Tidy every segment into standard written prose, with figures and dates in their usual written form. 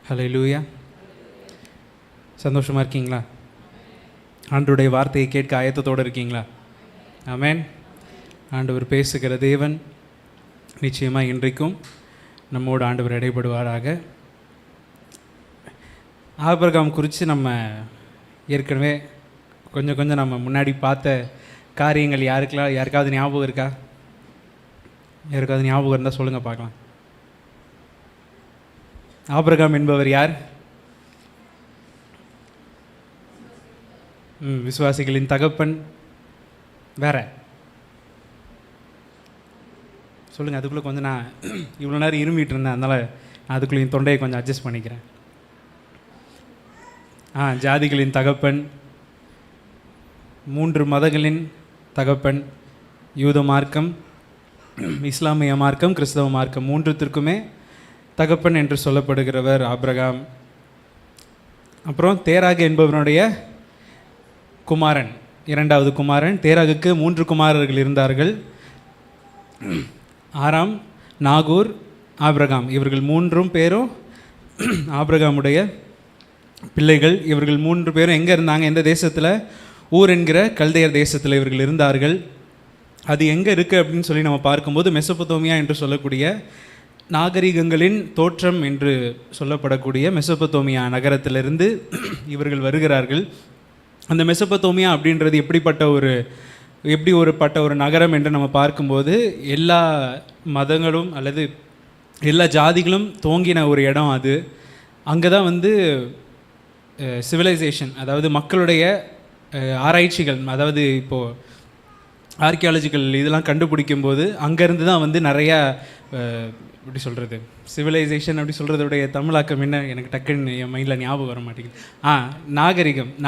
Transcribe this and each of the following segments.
ஹல்லேலூயா. சந்தோஷமாக இருக்கீங்களா? ஆண்டவருடைய வார்த்தையை கேட்க ஆயத்தத்தோடு இருக்கீங்களா? ஆமென். ஆண்டவர் பேசுகிற தேவன் நிச்சயமாக இன்றைக்கும் நம்மோடு ஆண்டவர் இடைப்படுவாராக. ஆபிரகாம் குறித்து நம்ம ஏற்கனவே கொஞ்சம் நம்ம முன்னாடி பார்த்த காரியங்கள் யாருக்காவது ஞாபகம் இருக்கா? யாருக்காவது ஞாபகம் இருந்தால் சொல்லுங்கள் பார்க்கலாம். ஆபிரகாம் என்பவர் யார்? விசுவாசிகளின் தகப்பன். வேற சொல்லுங்கள். அதுக்குள்ளே கொஞ்சம் நான் இவ்வளோ நேரம் இருமிட்டு இருந்தேன், அதனால் நான் அதுக்குள்ளே என் தொண்டையை கொஞ்சம் அட்ஜஸ்ட் பண்ணிக்கிறேன். ஜாதிகளின் தகப்பன், 3 மதங்களின் தகப்பன், யூத மார்க்கம், இஸ்லாமிய மார்க்கம், கிறிஸ்தவ மார்க்கம், 3த்திற்குமே தகப்பன் என்று சொல்லப்படுகிறவர் ஆபிரகாம். அப்புறம் தேராகு என்பவனுடைய குமாரன், 2வது குமாரன். தேராகுக்கு 3 குமாரர்கள் இருந்தார்கள். ஆராம், நாகூர், ஆபிரகாம். இவர்கள் 3 பேரும் ஆபிரகாமுடைய பிள்ளைகள். இவர்கள் 3 பேரும் எங்கே இருந்தாங்க? எந்த தேசத்தில்? ஊர் என்கிற கல்தையர் தேசத்தில் இவர்கள் இருந்தார்கள். அது எங்கே இருக்குது அப்படின்னு சொல்லி நம்ம பார்க்கும்போது மெசொப்பொத்தேமியா என்று சொல்லக்கூடிய நாகரிகங்களின் தோற்றம் என்று சொல்லப்படக்கூடிய மெசொப்பொத்தேமியா நகரத்திலிருந்து இவர்கள் வருகிறார்கள். அந்த மெசொப்பொத்தேமியா அப்படின்றது எப்படி ஒரு நகரம் என்று நம்ம பார்க்கும்போது எல்லா மதங்களும் அல்லது எல்லா ஜாதிகளும் தோங்கின ஒரு இடம் அது. அங்கே தான் சிவிலைசேஷன், அதாவது மக்களுடைய ஆராய்ச்சிகள், அதாவது இப்போது ஆர்கியாலஜிக்கல் இதெல்லாம் கண்டுபிடிக்கும்போது அங்கேருந்து தான் நிறையா எப்படி சொல்கிறது, சிவிலைசேஷன் அப்படி சொல்கிறதுடைய தமிழாக்கம் என்ன எனக்கு டக்குன்னு என் மைண்டில் ஞாபகம் வர மாட்டேங்குது.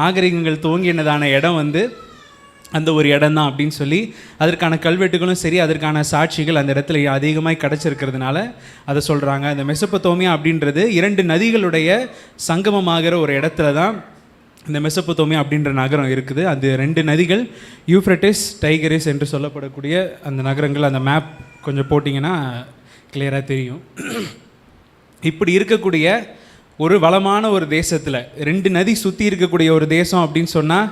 நாகரிகங்கள் தோங்கினதான இடம் அந்த ஒரு இடம் தான் அப்படின்னு சொல்லி அதற்கான கல்வெட்டுகளும் சரி, அதற்கான சாட்சிகள் அந்த இடத்துல அதிகமாக கிடச்சிருக்கிறதுனால அதை சொல்கிறாங்க. அந்த மெசொப்பொத்தேமியா அப்படின்றது 2 நதிகளுடைய சங்கமமாகிற ஒரு இடத்துல தான் இந்த மெசொப்பொத்தேமியா அப்படின்ற நகரம் இருக்குது. அது 2 நதிகள், யூஃப்ரட்டிஸ், டைகிரிஸ் என்று சொல்லப்படக்கூடிய அந்த நகரங்கள். அந்த மேப் கொஞ்சம் போட்டிங்கன்னா கிளியராக தெரியும். இப்படி இருக்கக்கூடிய ஒரு வளமான ஒரு தேசத்தில் 2 நதி சுற்றி இருக்கக்கூடிய ஒரு தேசம் அப்படின்னு சொன்னால்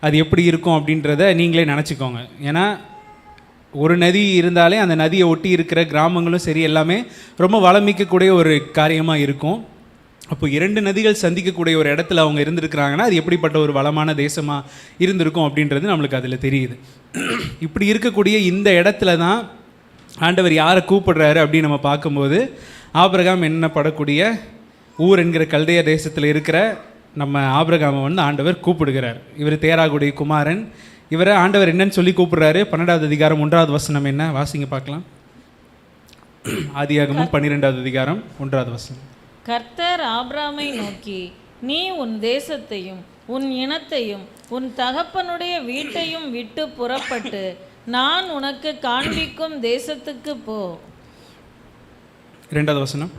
அது எப்படி இருக்கும் அப்படின்றத நீங்களே நினச்சிக்கோங்க. ஏன்னா ஒரு நதி இருந்தாலே அந்த நதியை ஒட்டி இருக்கிற கிராமங்களும் சரி எல்லாமே ரொம்ப வளமிக்கக்கூடிய ஒரு காரியமாக இருக்கும். அப்போ 2 நதிகள் சந்திக்கக்கூடிய ஒரு இடத்துல அவங்க இருந்திருக்கிறாங்கன்னா அது எப்படிப்பட்ட ஒரு வளமான தேசமாக இருந்திருக்கும் அப்படின்றது நம்மளுக்கு அதில் தெரியுது. இப்படி இருக்கக்கூடிய இந்த இடத்துல தான் ஆண்டவர் யாரை கூப்பிடுறாரு அப்படின்னு நம்ம பார்க்கும்போது ஆபிரகாம் என்னப்படக்கூடிய ஊர் என்கிற கல்தைய தேசத்தில் இருக்கிற நம்ம ஆபிரகாமை ஆண்டவர் கூப்பிடுகிறார். இவர் தேராகுடைய குமாரன். இவரை ஆண்டவர் என்னன்னு சொல்லி கூப்பிடுறாரு? 12வது அதிகாரம் 1வது வசனம் என்ன? வாசிங்க பார்க்கலாம். ஆதியாகமம் 12வது அதிகாரம் 1வது வசனம். கர்த்தர் ஆபிரகாமை நோக்கி, நீ உன் தேசத்தையும் உன் இனத்தையும் உன் தகப்பனுடைய வீட்டையும் விட்டு புறப்பட்டு நான் உனக்கு காண்பிக்கும் தேசத்துக்கு போ. 2வது வசனம்.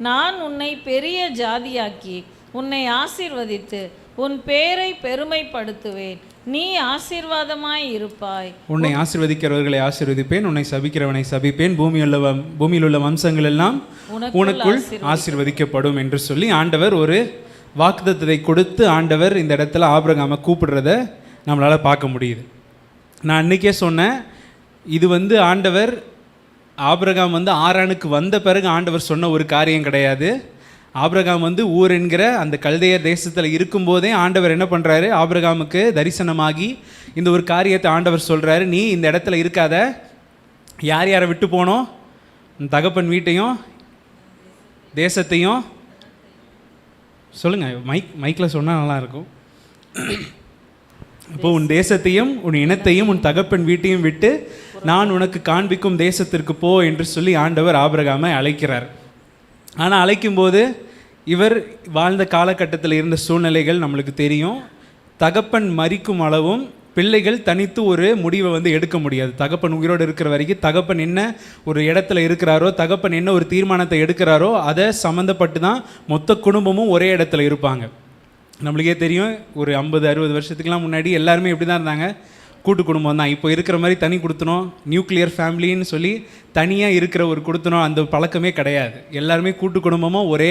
நான் உன்னை பெரிய ஜாதியாக்கி உன்னை ஆசீர்வதித்து உன் பேரை பெருமைப்படுத்துவேன். நீ ஆசீர்வாதமாய் இருப்பாய். உன்னை ஆசீர்வதிக்கிறவர்களை ஆசீர்வதிப்பேன், உன்னை சபிக்கிறவனை சபிப்பேன், பூமியில் உள்ள வம்சங்கள் எல்லாம் உனக்குள் ஆசீர்வதிக்கப்படும் என்று சொல்லி ஆண்டவர் ஒரு வாக்குத்தத்தத்தை கொடுத்து ஆண்டவர் இந்த இடத்துல ஆபிரகாமை கூப்பிடுறத நம்மளால் பார்க்க முடியுது. நான் அன்றைக்கே சொன்னேன், இது ஆண்டவர் ஆபிரகாம் ஆரானுக்கு வந்த பிறகு ஆண்டவர் சொன்ன ஒரு காரியம் கிடையாது. ஆபிரகாம் ஊர் என்கிற அந்த கல்தையர் தேசத்தில் இருக்கும்போதே ஆண்டவர் என்ன பண்ணுறாரு? ஆபிரகாமுக்கு தரிசனமாகி இந்த ஒரு காரியத்தை ஆண்டவர் சொல்கிறாரு. நீ இந்த இடத்துல இருக்காத. யாரை விட்டு போனோம்? தகப்பன் வீட்டையும் தேசத்தையும் சொல்லுங்கள். மைக்கில் சொன்னால் நல்லாயிருக்கும். இப்போ உன் தேசத்தையும் உன் இனத்தையும் உன் தகப்பன் வீட்டையும் விட்டு நான் உனக்கு காண்பிக்கும் தேசத்திற்கு போ என்று சொல்லி ஆண்டவர் ஆபிரகாமை அழைக்கிறார். ஆனால் அழைக்கும்போது இவர் வாழ்ந்த காலகட்டத்தில் இருந்த சூழ்நிலைகள் நம்மளுக்கு தெரியும். தகப்பன் மரிக்கும் அளவும் பிள்ளைகள் தனித்து ஒரு முடிவை எடுக்க முடியாது. தகப்பன் உயிரோடு இருக்கிற வரைக்கும் தகப்பன் என்ன ஒரு இடத்துல இருக்கிறாரோ, தகப்பன் என்ன ஒரு தீர்மானத்தை எடுக்கிறாரோ அதை சம்மந்தப்பட்டு தான் மொத்த குடும்பமும் ஒரே இடத்துல இருப்பாங்க. நம்மளுக்கே தெரியும், ஒரு 50-60 வருஷத்துக்கெலாம் முன்னாடி எல்லாருமே எப்படி தான் இருந்தாங்க? கூட்டு குடும்பம் தான். இப்போ இருக்கிற மாதிரி தனி கொடுத்தனோம், நியூக்ளியர் ஃபேமிலின்னு சொல்லி தனியாக இருக்கிற ஒரு கொடுத்தனோம், அந்த பழக்கமே கிடையாது. எல்லாருமே கூட்டு குடும்பமாக ஒரே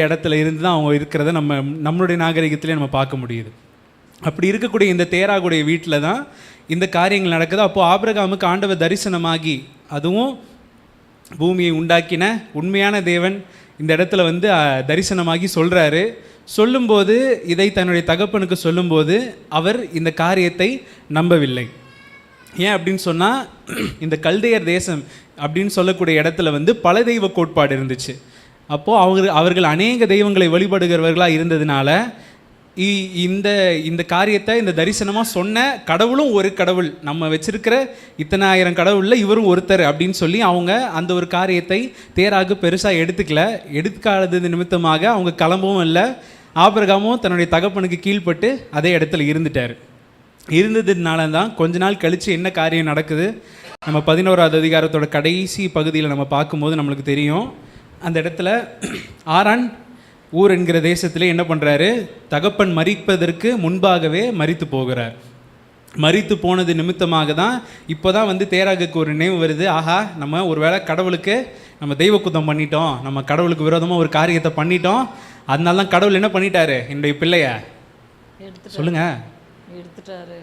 இடத்துல இருந்து தான் அவங்க இருக்கிறத நம்மளுடைய நாகரிகத்திலே நம்ம பார்க்க முடியுது. அப்படி இருக்கக்கூடிய இந்த தேராகுடைய வீட்டில் தான் இந்த காரியங்கள் நடக்குது. அப்போது ஆபிரகாமுக்கு ஆண்டவர் தரிசனமாகி, அதுவும் பூமியை உண்டாக்கின உண்மையான தேவன் இந்த இடத்துல வந்து தரிசனமாகி சொல்கிறாரு. சொல்லும்போது, இதை தன்னுடைய தகப்பனுக்கு சொல்லும்போது அவர் இந்த காரியத்தை நம்பவில்லை. ஏன் அப்படின்னு சொன்னால், இந்த கல்தையர் தேசம் அப்படின்னு சொல்லக்கூடிய இடத்துல வந்து பல தெய்வ கோட்பாடு இருந்துச்சு. அப்போது அவர்கள் அநேக தெய்வங்களை வழிபடுகிறவர்களாக இருந்ததுனால இந்த காரியத்தை, இந்த தரிசனமாக சொன்ன கடவுளும் ஒரு கடவுள், நம்ம வச்சிருக்கிற இத்தனை ஆயிரம் கடவுளில் இவரும் ஒருத்தர் அப்படின்னு சொல்லி அவங்க அந்த ஒரு காரியத்தை தேராகு பெருசாக எடுத்துக்காதது நிமித்தமாக அவங்க கிளம்பவும் இல்லை. ஆபிரகாமும் தன்னுடைய தகப்பனுக்கு கீழ்ப்பட்டு அதே இடத்துல இருந்ததுனால தான் கொஞ்ச நாள் கழித்து என்ன காரியம் நடக்குது, நம்ம 11வது அதிகாரத்தோட கடைசி பகுதியில் நம்ம பார்க்கும்போது நம்மளுக்கு தெரியும். அந்த இடத்துல ஆரான் ஊர் என்கிற தேசத்திலே என்ன பண்ணுறாரு, தகப்பன் மரிப்பதற்கு முன்பாகவே மரித்து போகிறார். மரித்து போனது நிமித்தமாக தான் இப்போ தான் வந்து தேராகுக்கு ஒரு நினைவு வருது, ஆஹா நம்ம ஒரு வேளை கடவுளுக்கு நம்ம தெய்வ குத்தம் பண்ணிட்டோம், நம்ம கடவுளுக்கு விரோதமாக ஒரு காரியத்தை பண்ணிட்டோம், அதனால தான் கடவுள் என்ன பண்ணிட்டாரு, என்னுடைய பிள்ளைய சொல்லுங்கள்,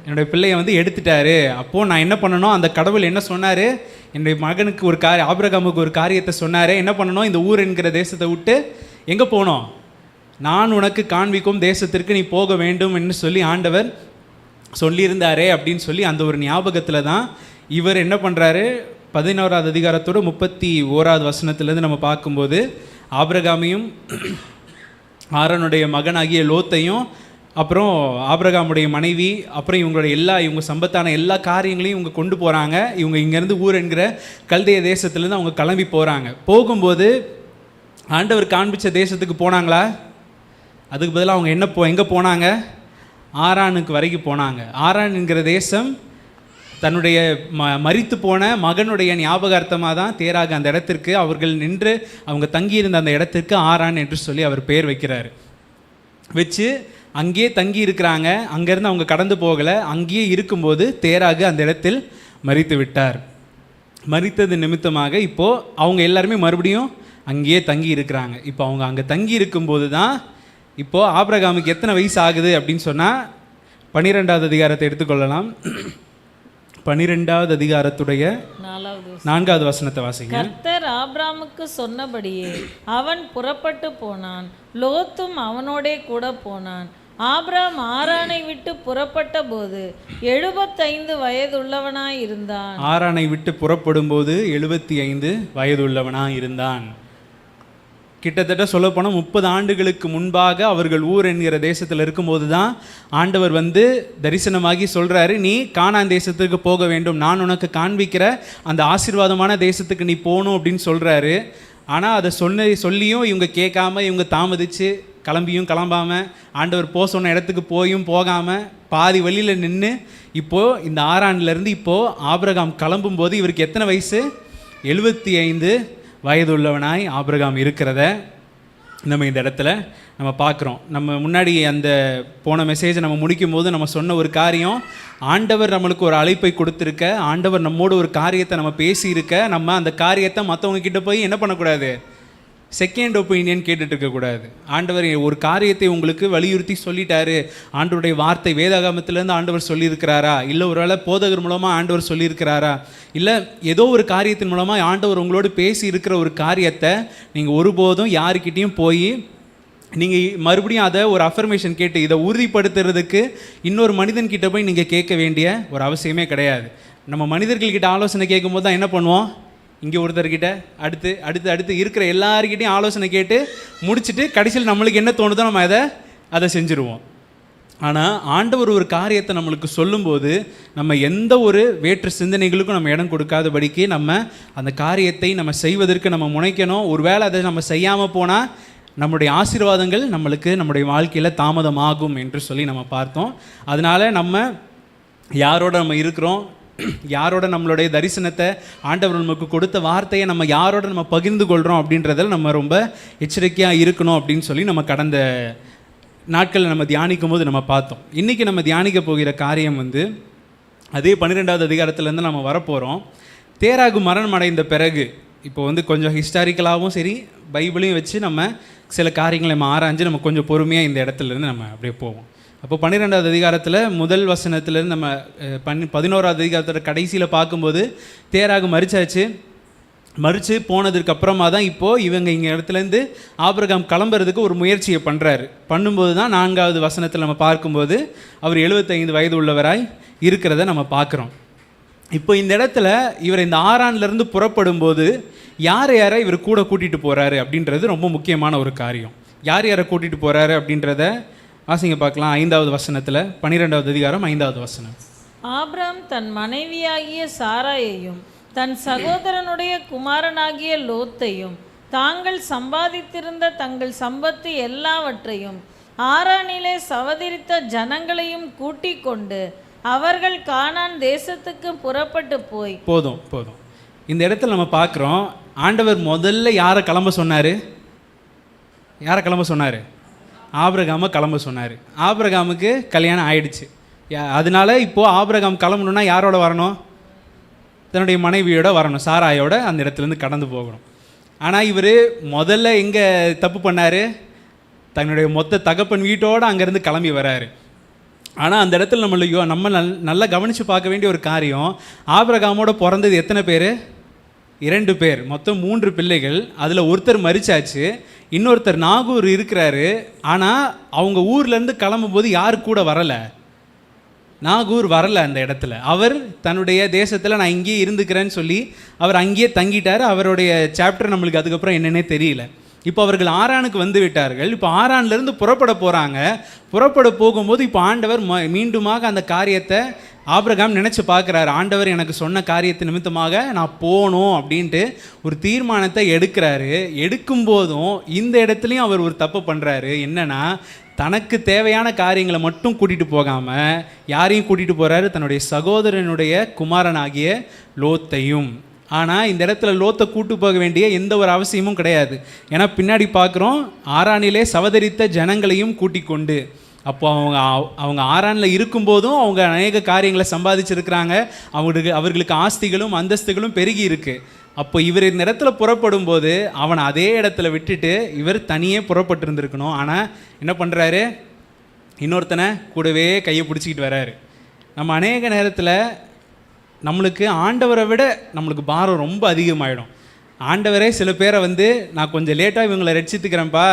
என்னுடைய பிள்ளைய வந்து எடுத்துட்டாரு. அப்போது நான் என்ன பண்ணணும், அந்த கடவுள் என்ன சொன்னார், என்னுடைய மகனுக்கு ஒரு ஆபிரகாமுக்கு ஒரு காரியத்தை சொன்னார், என்ன பண்ணணும், இந்த ஊர் என்கிற தேசத்தை விட்டு எங்கே போகணும், நான் உனக்கு காண்பிக்கும் தேசத்திற்கு நீ போக வேண்டும் என்று சொல்லி ஆண்டவர் சொல்லியிருந்தாரே அப்படின்னு சொல்லி அந்த ஒரு ஞாபகத்தில் தான் இவர் என்ன பண்ணுறாரு, 11வது அதிகாரத்தோட 31வது வசனத்திலேருந்து நம்ம பார்க்கும்போது ஆபிரகாமையும் ஆரோனுடைய மகனாகிய லோத்தையும் அப்புறம் ஆபிரகாமுடைய மனைவி அப்புறம் இவங்க சம்பத்தான எல்லா காரியங்களையும் இவங்க கொண்டு போகிறாங்க. இவங்க இங்கேருந்து ஊர் என்கிற கல்தைய தேசத்துலேருந்து அவங்க கிளம்பி போகிறாங்க. போகும்போது ஆண்டவர் காண்பிச்ச தேசத்துக்கு போனாங்களா, அதுக்கு பதிலாக அவங்க எங்கே போனாங்க, ஆரானுக்கு வரைக்கும் போனாங்க. ஆரான் என்கிற தேசம் தன்னுடைய மரித்து போன மகனுடைய ஞாபகார்த்தமாக தான் தேராக அந்த இடத்திற்கு அவர்கள் நின்று அவங்க தங்கியிருந்த அந்த இடத்திற்கு ஆரான் என்று சொல்லி அவர் பெயர் வச்சு அங்கேயே தங்கி இருக்கிறாங்க. அங்கேருந்து அவங்க கடந்து போகலை, அங்கேயே இருக்கும்போது தேராக அந்த இடத்தில் மரித்து விட்டார். மரித்தது நிமித்தமாக இப்போது அவங்க எல்லாருமே மறுபடியும் அங்கேயே தங்கி இருக்கிறாங்க. இப்போ அவங்க அங்கே தங்கி இருக்கும்போது தான் இப்போது ஆபிரகாமுக்கு எத்தனை வயசு ஆகுது அப்படின்னு சொன்னால் 12வது அதிகாரத்தை எடுத்துக்கொள்ளலாம். 12வது அதிகாரத்துடைய 4வது வசனத்தை வாசிங்க. கர்த்தர் ஆபிரகாமுக்கு சொன்னபடியே அவன் புறப்பட்டு போனான், லோத்தும் அவனோடே கூட போனான். ஆபிரகாம் ஆரானை விட்டு புறப்பட்ட போது 75 வயதுள்ளவனாய் இருந்தான். ஆரானை விட்டு புறப்படும் போது 75 வயதுள்ளவனாய் இருந்தான். கிட்டத்தட்ட சொல்லப்போனால் 30 ஆண்டுகளுக்கு முன்பாக அவர்கள் ஊர் என்கிற தேசத்தில் இருக்கும்போது தான் ஆண்டவர் வந்து தரிசனமாகி சொல்கிறாரு, நீ கானான் தேசத்துக்கு போக வேண்டும், நான் உனக்கு காண்பிக்கிற அந்த ஆசீர்வாதமான தேசத்துக்கு நீ போகணும் அப்படின்னு சொல்கிறாரு. ஆனால் அதை சொல்லியும் இவங்க கேட்காம, இவங்க தாமதித்து கிளம்பாமல், ஆண்டவர் சொன்ன இடத்துக்கு போகாமல் பாதி வழியில் நின்று இப்போது இந்த ஆரான்லேருந்து இப்போது ஆபிரகாம் கிளம்பும்போது இவருக்கு எத்தனை வயசு, 75 வயதுள்ளவனாய் ஆபிரகாம் இருக்கிறத நம்ம இந்த இடத்துல நம்ம பார்க்குறோம். நம்ம முன்னாடி அந்த போன மெசேஜை நம்ம முடிக்கும் போது நம்ம சொன்ன ஒரு காரியம், ஆண்டவர் நம்மளுக்கு ஒரு அழைப்பை கொடுத்துருக்க, ஆண்டவர் நம்மோட ஒரு காரியத்தை நம்ம பேசியிருக்க, நம்ம அந்த காரியத்தை மற்றவங்க கிட்ட போய் என்ன பண்ணக்கூடாது, செகண்ட் ஒப்பீனியன் கேட்டுட்டு இருக்கக்கூடாது. ஆண்டவர் ஒரு காரியத்தை உங்களுக்கு வலியுறுத்தி சொல்லிட்டாரு, ஆண்டவருடைய வார்த்தை வேதாகமத்திலேருந்து ஆண்டவர் சொல்லியிருக்கிறாரா, இல்லை ஒரு வேளை போதகர் மூலமாக ஆண்டவர் சொல்லியிருக்கிறாரா, இல்லை ஏதோ ஒரு காரியத்தின் மூலமாக ஆண்டவர் உங்களோடு பேசி இருக்கிற ஒரு காரியத்தை நீங்கள் ஒருபோதும் யாருக்கிட்டேயும் போய் நீங்கள் மறுபடியும் அதை ஒரு அஃபர்மேஷன் கேட்டு இதை உறுதிப்படுத்துறதுக்கு இன்னொரு மனிதன்கிட்ட போய் நீங்கள் கேட்க வேண்டிய ஒரு அவசியமே கிடையாது. நம்ம மனிதர்கள்கிட்ட ஆலோசனை கேட்கும்போது தான் என்ன பண்ணுவோம், இங்கே ஒருத்தர்கிட்ட அடுத்து அடுத்து அடுத்து இருக்கிற எல்லாருக்கிட்டையும் ஆலோசனை கேட்டு முடிச்சுட்டு கடைசியில் நம்மளுக்கு என்ன தோணுதோ நம்ம அதை செஞ்சுருவோம். ஆனால் ஆண்டவர் ஒரு காரியத்தை நம்மளுக்கு சொல்லும்போது நம்ம எந்த ஒரு வேற்று சிந்தனைகளுக்கும் நம்ம இடம் கொடுக்காதபடிக்கு நம்ம அந்த காரியத்தை நம்ம செய்வதற்கு நம்ம முனைக்கணும். ஒருவேளை அதை நம்ம செய்யாமல் போனால் நம்முடைய ஆசீர்வாதங்கள் நம்முடைய வாழ்க்கையில் தாமதமாகும் என்று சொல்லி நம்ம பார்த்தோம். அதனால் நம்ம யாரோட நம்ம இருக்கிறோம், யாரோட நம்மளுடைய தரிசனத்தை ஆண்டவர் நமக்கு கொடுத்த வார்த்தையை நம்ம யாரோட நம்ம பகிர்ந்து கொள்கிறோம் அப்படின்றதில் நம்ம ரொம்ப எச்சரிக்கையாக இருக்கணும் அப்படின்னு சொல்லி நம்ம கடந்த நாட்களில் நம்ம தியானிக்கும் போது நம்ம பார்த்தோம். இன்றைக்கி நம்ம தியானிக்க போகிற காரியம் வந்து அதே 12வது அதிகாரத்துலேருந்து நம்ம வரப்போகிறோம். தேராகு மரணம் அடைந்த பிறகு இப்போ வந்து கொஞ்சம் ஹிஸ்டாரிக்கலாகவும் சரி பைபிளையும் வச்சு நம்ம சில காரியங்களை நம்ம ஆராய்ஞ்சு நம்ம கொஞ்சம் பொறுமையாக இந்த இடத்துலேருந்து நம்ம அப்படியே போவோம். அப்போ 12வது அதிகாரத்தில் முதல் வசனத்துலேருந்து நம்ம 11வது அதிகாரத்தோட கடைசியில் பார்க்கும்போது தேராகு மறித்து போனதுக்கு அப்புறமா தான் இப்போது இவங்க இங்கே இடத்துலேருந்து ஆபிரகாம் கிளம்புறதுக்கு ஒரு முயற்சியை பண்ணும்போது தான் 4வது வசனத்தில் நம்ம பார்க்கும்போது அவர் 75 வயது உள்ளவராய் இருக்கிறத நம்ம பார்க்குறோம். இப்போ இந்த இடத்துல இவர் இந்த ஆரான்லேருந்து புறப்படும் போது யாரை இவர் கூட கூட்டிகிட்டு போகிறாரு அப்படின்றது ரொம்ப முக்கியமான ஒரு காரியம். யாரை கூட்டிகிட்டு போகிறாரு அப்படின்றத வாசிங்க பார்க்கலாம். 5வது வசனத்தில் 12வது அதிகாரம் 5வது வசனம். ஆபிரகாம் தன் மனைவியாகிய சாராயையும் தன் சகோதரனுடைய குமாரனாகிய லோத்தையும் தாங்கள் சம்பாதித்திருந்த தங்கள் சம்பத்து எல்லாவற்றையும் ஆரானிலே சவதரித்த ஜனங்களையும் கூட்டிக் கொண்டு அவர்கள் கானான் தேசத்துக்கு புறப்பட்டு போய் போதும் இந்த இடத்துல நம்ம பார்க்குறோம். ஆண்டவர் முதல்ல யாரை கிளம்ப சொன்னார்? ஆபிரகாமை கிளம்ப சொன்னார். ஆபிரகாமுக்கு கல்யாணம் ஆயிடுச்சு. அதனால இப்போது ஆபிரகாம் கிளம்பணுன்னா யாரோட வரணும்? தன்னுடைய மனைவியோட வரணும், சாராயோட அந்த இடத்துலேருந்து கடந்து போகணும். ஆனால் இவர் முதல்ல எங்கே தப்பு பண்ணார்? தன்னுடைய மொத்த தகப்பன் வீட்டோடு அங்கேருந்து கிளம்பி வராரு. ஆனால் அந்த இடத்துல நம்ம நல்லா கவனித்து பார்க்க வேண்டிய ஒரு காரியம், ஆபிரகாமோட பிறந்தது எத்தனை பேர்? 2 பேர், மொத்தம் 3 பிள்ளைகள். அதில் ஒருத்தர் மரிச்சாச்சு, இன்னொருத்தர் நாகூர் இருக்கிறாரு. ஆனால் அவங்க ஊர்லேருந்து கிளம்பும்போது யார் கூட வரலை? நாகூர் வரலை அந்த இடத்துல. அவர் தன்னுடைய தேசத்தில் நான் இங்கேயே இருந்துக்கிறேன்னு சொல்லி அவர் அங்கேயே தங்கிட்டார். அவருடைய சாப்டர் நம்மளுக்கு அதுக்கப்புறம் என்னன்னே தெரியல. இப்போ அவர்கள் ஆரானுக்கு வந்து விட்டார்கள். இப்போ ஆரான்லேருந்து புறப்பட போகும்போது இப்போ ஆண்டவர் மீண்டுமாக அந்த காரியத்தை ஆபிரகாம் நினச்சி பார்க்குறாரு. ஆண்டவர் எனக்கு சொன்ன காரியத்தை நிமித்தமாக நான் போகணும் அப்படின்ட்டு ஒரு தீர்மானத்தை எடுக்கிறாரு. எடுக்கும்போதும் இந்த இடத்துலையும் அவர் ஒரு தப்பு பண்ணுறாரு. என்னென்னா, தனக்கு தேவையான காரியங்களை மட்டும் கூட்டிகிட்டு போகாமல் யாரையும் கூட்டிகிட்டு போகிறாரு? தன்னுடைய சகோதரனுடைய குமாரனாகிய லோத்தையும். ஆனால் இந்த இடத்துல லோத்தை கூட்டு போக வேண்டிய எந்த ஒரு அவசியமும் கிடையாது. ஏன்னா பின்னாடி பார்க்குறோம், ஆரானிலே சவதரித்த ஜனங்களையும் கூட்டிக் கொண்டு. அப்போ அவங்க ஆரானில் இருக்கும்போதும் அவங்க அநேக காரியங்களை சம்பாதிச்சிருக்கிறாங்க. அவர்களுக்கு ஆஸ்திகளும் அந்தஸ்துகளும் பெருகி இருக்கு. அப்போ இவர் இந்த இடத்துல புறப்படும் போது அவனை அதே இடத்துல விட்டுட்டு இவர் தனியே புறப்பட்டு இருந்திருக்கணும். ஆனால் என்ன பண்ணுறாரு? இன்னொருத்தனை கூடவே கையை பிடிச்சிக்கிட்டு வர்றாரு. நம்ம அநேக நேரத்தில் நம்மளுக்கு ஆண்டவரை விட நம்மளுக்கு பாரம் ரொம்ப அதிகமாகிடும். ஆண்டவரே சில பேரை வந்து நான் கொஞ்சம் லேட்டாக இவங்களை ரட்சித்துக்கிறேன்ப்பா,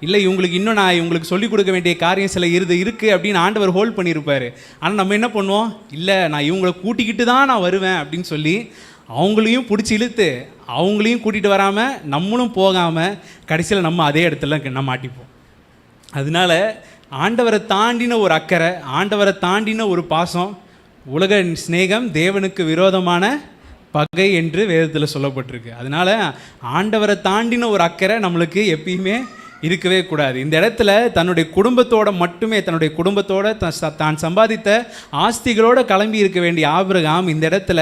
இல்லை இவங்களுக்கு இன்னும் நான் இவங்களுக்கு சொல்லிக் கொடுக்க வேண்டிய காரியம் சில இருக்குது அப்படின்னு ஆண்டவர் ஹோல்ட் பண்ணியிருப்பார். ஆனால் நம்ம என்ன பண்ணுவோம்? இல்லை, நான் இவங்களை கூட்டிக்கிட்டு தான் நான் வருவேன் அப்படின்னு சொல்லி அவங்களையும் பிடிச்சி இழுத்து அவங்களையும் கூட்டிகிட்டு வராமல் நம்மளும் போகாமல் கடைசியில் நம்ம அதே இடத்துல நம்ம மாட்டிப்போம். அதனால ஆண்டவரை தாண்டின ஒரு அக்கறை, ஆண்டவரை தாண்டின ஒரு பாசம், உலக சிநேகம் தேவனுக்கு விரோதமான பகை என்று வேதத்தில் சொல்லப்பட்டிருக்கு. அதனால் ஆண்டவரை தாண்டின ஒரு அக்கறை நம்மளுக்கு எப்பயுமே இருக்கவே கூடாது. இந்த இடத்துல தன்னுடைய குடும்பத்தோட மட்டுமே, தன்னுடைய குடும்பத்தோட தான் சம்பாதித்த ஆஸ்திகளோடு கிளம்பி இருக்க வேண்டிய ஆபிரகாம் இந்த இடத்துல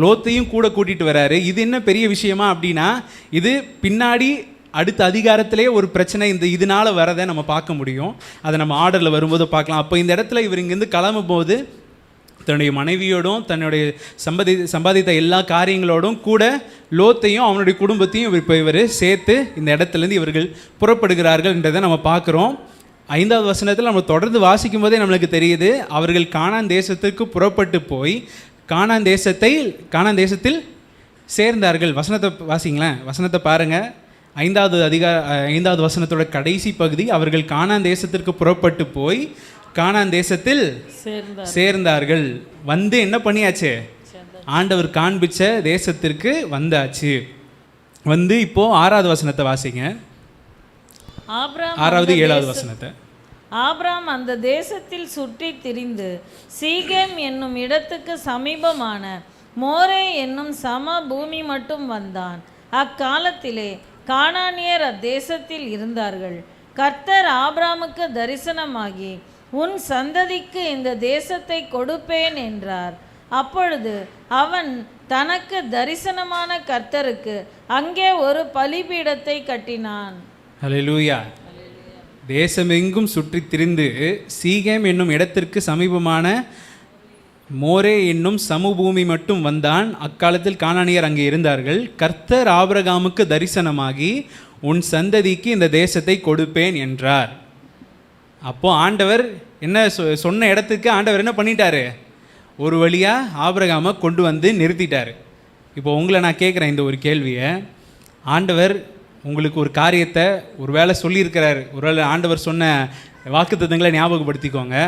லோத்தையும் கூட கூட்டிகிட்டு வராரு. இது என்ன பெரிய விஷயமா அப்படின்னா, இது பின்னாடி அடுத்த அதிகாரத்திலே ஒரு பிரச்சனை இதனால வரதை நம்ம பார்க்க முடியும். அதை நம்ம ஆர்டரில் வரும்போது பார்க்கலாம். அப்போ இந்த இடத்துல இவர் இங்கேருந்து கிளம்பும் போது தன்னுடைய மனைவியோடும் தன்னுடைய சம்பாதித்த எல்லா காரியங்களோடும் கூட லோத்தையும் அவனுடைய குடும்பத்தையும் இப்போ இவர் சேர்த்து இந்த இடத்துலேருந்து இவர்கள் புறப்படுகிறார்கள் என்றதை நம்ம பார்க்குறோம். 5வது வசனத்தில் நம்ம தொடர்ந்து வாசிக்கும் போதே நம்மளுக்கு தெரியுது, அவர்கள் கானான் தேசத்துக்கு புறப்பட்டு போய் கானான் தேசத்தில் சேர்ந்தார்கள். வசனத்தை வாசிங்களேன், வசனத்தை பாருங்கள். 5வது வசனத்தோட கடைசி பகுதி, அவர்கள் கானான் தேசத்திற்கு புறப்பட்டு போய் கானான் தேசத்தில் சேர்ந்தார்கள். வந்து என்ன பண்ணியாச்சு? ஆண்டவர் காண்பிச்ச தேசத்திற்கு வந்தாச்சு. வந்து இப்போ 6வது வசனத்தை வாசிங்க. 6வது 7வது வசனத்தை. ஆபிரகாம் அந்த தேசத்தில் சுற்றி திரிந்து சீகேம் என்னும் இடத்துக்கு சமீபமான மோரே என்னும் சம பூமி மட்டும் வந்தான். அக்காலத்திலே கானானியர் அத்தேசத்தில் இருந்தார்கள். கர்த்தர் ஆபிரகாமுக்கு தரிசனமாகி, உன் சந்ததிக்கு இந்த தேசத்தை கொடுப்பேன் என்றார். அப்பொழுது அவன் தனக்கு தரிசனமான கர்த்தருக்கு அங்கே ஒரு பலிபீடத்தை கட்டினான். ஹல்லேலூயா. தேசமெங்கும் சுற்றி திரிந்து சீகேம் என்னும் இடத்திற்கு சமீபமான மோரே என்னும் சமபூமி மட்டும் வந்தான். அக்காலத்தில் கானானியர் அங்கே இருந்தார்கள். கர்த்தர் ஆபிரகாமுக்கு தரிசனமாகி, உன் சந்ததிக்கு இந்த தேசத்தை கொடுப்பேன் என்றார். அப்போ ஆண்டவர் என்ன சொன்ன இடத்துக்கு ஆண்டவர் என்ன பண்ணிட்டாரு? ஒரு வழியாக ஆபிரகாமை கொண்டு வந்து நிறுத்திட்டார். இப்போ உங்களை நான் கேட்குறேன் இந்த ஒரு கேள்வியை. ஆண்டவர் உங்களுக்கு ஒரு காரியத்தை ஒரு வேளை சொல்லியிருக்கிறார். ஒரு வேளை ஆண்டவர் சொன்ன வாக்குத்தத்தங்களை ஞாபகப்படுத்திக்கோங்க.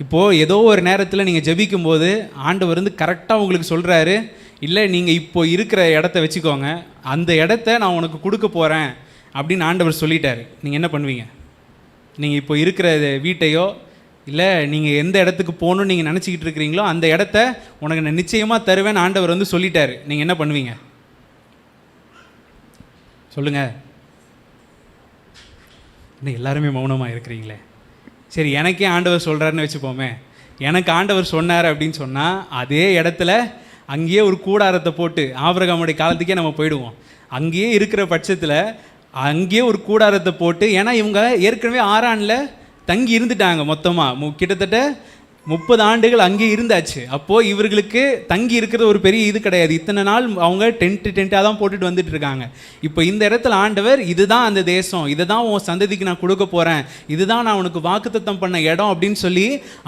இப்போது ஏதோ ஒரு நேரத்தில் நீங்கள் ஜெபிக்கும்போது ஆண்டவர் வந்து கரெக்டாக உங்களுக்கு சொல்கிறாரு, இல்லை நீங்கள் இப்போ இருக்கிற இடத்த வச்சுக்கோங்க, அந்த இடத்த நான் உனக்கு கொடுக்க போகிறேன் அப்படின்னு ஆண்டவர் சொல்லிட்டார். நீங்கள் என்ன பண்ணுவீங்க? நீங்கள் இப்போ இருக்கிற வீட்டையோ இல்லை நீங்கள் எந்த இடத்துக்கு போகணுன்னு நீங்கள் நினச்சிக்கிட்டு இருக்கிறீங்களோ அந்த இடத்த உனக்கு நான் நிச்சயமாக தருவேன்னு ஆண்டவர் வந்து சொல்லிட்டார். நீங்கள் என்ன பண்ணுவீங்க? சொல்லுங்கள். இன்னும் எல்லாருமே மௌனமாக இருக்கிறீங்களே. சரி, எனக்கே ஆண்டவர் சொல்கிறாருன்னு வச்சுப்போமே. எனக்கு ஆண்டவர் சொன்னார் அப்படின்னு சொன்னால் அதே இடத்துல அங்கேயே ஒரு கூடாரத்தை போட்டு, ஆபிரகாமுடைய காலத்துக்கே நம்ம போயிடுவோம். அங்கேயே இருக்கிற பட்சத்தில் அங்கேயே ஒரு கூடாரத்தை போட்டு, ஏன்னா இவங்க ஏற்கனவே ஆரானில் தங்கி இருந்துட்டாங்க. மொத்தமாக கிட்டத்தட்ட 30 ஆண்டுகள் அங்கேயே இருந்தாச்சு. அப்போது இவர்களுக்கு தங்கி இருக்கிறது ஒரு பெரிய இது கிடையாது. இத்தனை நாள் அவங்க டென்ட்டாக தான் போட்டுட்டு வந்துட்டு இருக்காங்க. இப்போ இந்த இடத்துல ஆண்டவர், இதுதான் அந்த தேசம், இதை தான் உன் சந்ததிக்கு நான் கொடுக்க போகிறேன், இதுதான் நான் உனக்கு வாக்குத்தத்தம் பண்ண இடம் அப்படின்னு சொல்லி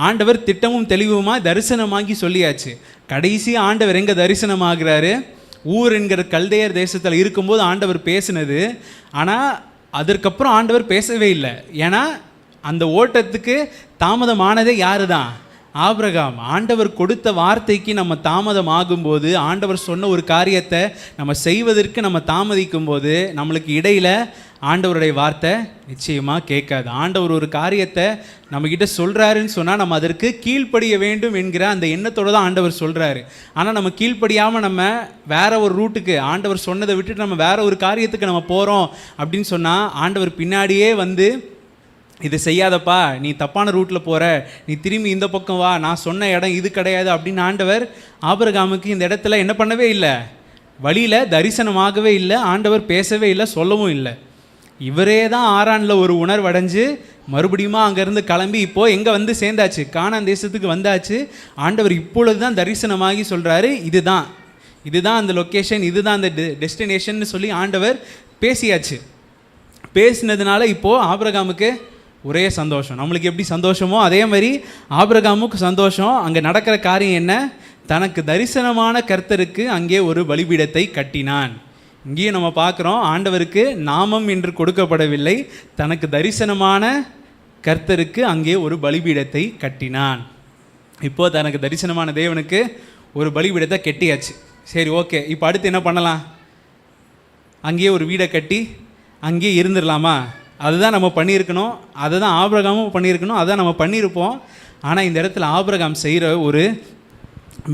ஆண்டவர் திட்டமும் தெளிவுமாக தரிசனமாகி சொல்லியாச்சு. கடைசி ஆண்டவர் எங்கே தரிசனமாகிறாரு? ஊர் என்கிற கல்தேயர் தேசத்தில் இருக்கும்போது ஆண்டவர் பேசினது. ஆனால் அதற்கப்புறம் ஆண்டவர் பேசவே இல்லை. ஏன்னா அந்த ஓட்டத்துக்கு தாமதமானதே யாரு தான்? ஆபிரகாம். ஆண்டவர் கொடுத்த வார்த்தைக்கு நம்ம தாமதம் ஆகும்போது, ஆண்டவர் சொன்ன ஒரு காரியத்தை நம்ம செய்வதற்கு நம்ம தாமதிக்கும் போது, நம்மளுக்கு இடையில் ஆண்டவருடைய வார்த்தை நிச்சயமாக கேட்காது. ஆண்டவர் ஒரு காரியத்தை நம்மக்கிட்ட சொல்கிறாருன்னு சொன்னால் நம்ம அதற்கு கீழ்ப்படிய வேண்டும் என்கிற அந்த எண்ணத்தோடு தான் ஆண்டவர் சொல்கிறாரு. ஆனால் நம்ம கீழ்ப்படியாமல் நம்ம வேற ஒரு ரூட்டுக்கு, ஆண்டவர் சொன்னதை விட்டுட்டு நம்ம வேற ஒரு காரியத்துக்கு நம்ம போகிறோம் அப்படின்னு சொன்னால், ஆண்டவர் பின்னாடியே வந்து, இது செய்யாதப்பா, நீ தப்பான ரூட்டில் போகிற, நீ திரும்பி இந்த பக்கம் வா, நான் சொன்ன இடம் இது கிடையாது அப்படின்னு ஆண்டவர் ஆபிரகாமுக்கு இந்த இடத்துல என்ன பண்ணவே இல்லை? வழியில் தரிசனமாகவே இல்லை, ஆண்டவர் பேசவே இல்லை, சொல்லவும் இல்லை. இவரே தான் ஆரானில் ஒரு உணர்வடைஞ்சு மறுபடியும் அங்கேருந்து கிளம்பி இப்போது எங்கே வந்து சேர்ந்தாச்சு? கானான் தேசத்துக்கு வந்தாச்சு. ஆண்டவர் இப்பொழுது தான் தரிசனமாகி சொல்கிறாரு, இதுதான் அந்த லொக்கேஷன், இதுதான் அந்த டெஸ்டினேஷன் சொல்லி ஆண்டவர் பேசியாச்சு. பேசினதுனால இப்போது ஆபிரகாமுக்கு ஒரே சந்தோஷம். நம்மளுக்கு எப்படி சந்தோஷமோ அதே மாதிரி ஆபிரகாமுக்கு சந்தோஷம். அங்கே நடக்கிற காரியம் என்ன? தனக்கு தரிசனமான கர்த்தருக்கு அங்கே ஒரு பலிபீடத்தை கட்டினான். இங்கேயும் நம்ம பார்க்குறோம், ஆண்டவருக்கு நாமம் என்று கொடுக்கப்படவில்லை, தனக்கு தரிசனமான கர்த்தருக்கு அங்கே ஒரு பலிபீடத்தை கட்டினான். இப்போது தனக்கு தரிசனமான தேவனுக்கு ஒரு பலிபீடத்தை கட்டியாச்சு. சரி, ஓகே, இப்போ அடுத்து என்ன பண்ணலாம்? அங்கேயே ஒரு வீடை கட்டி அங்கேயே இருந்துடலாமா? அதுதான் நம்ம பண்ணியிருக்கணும், அதை தான் ஆபிரகாமும் பண்ணியிருக்கணும், அதை நம்ம பண்ணியிருப்போம். ஆனால் இந்த இடத்துல ஆபிரகாம் செய்கிற ஒரு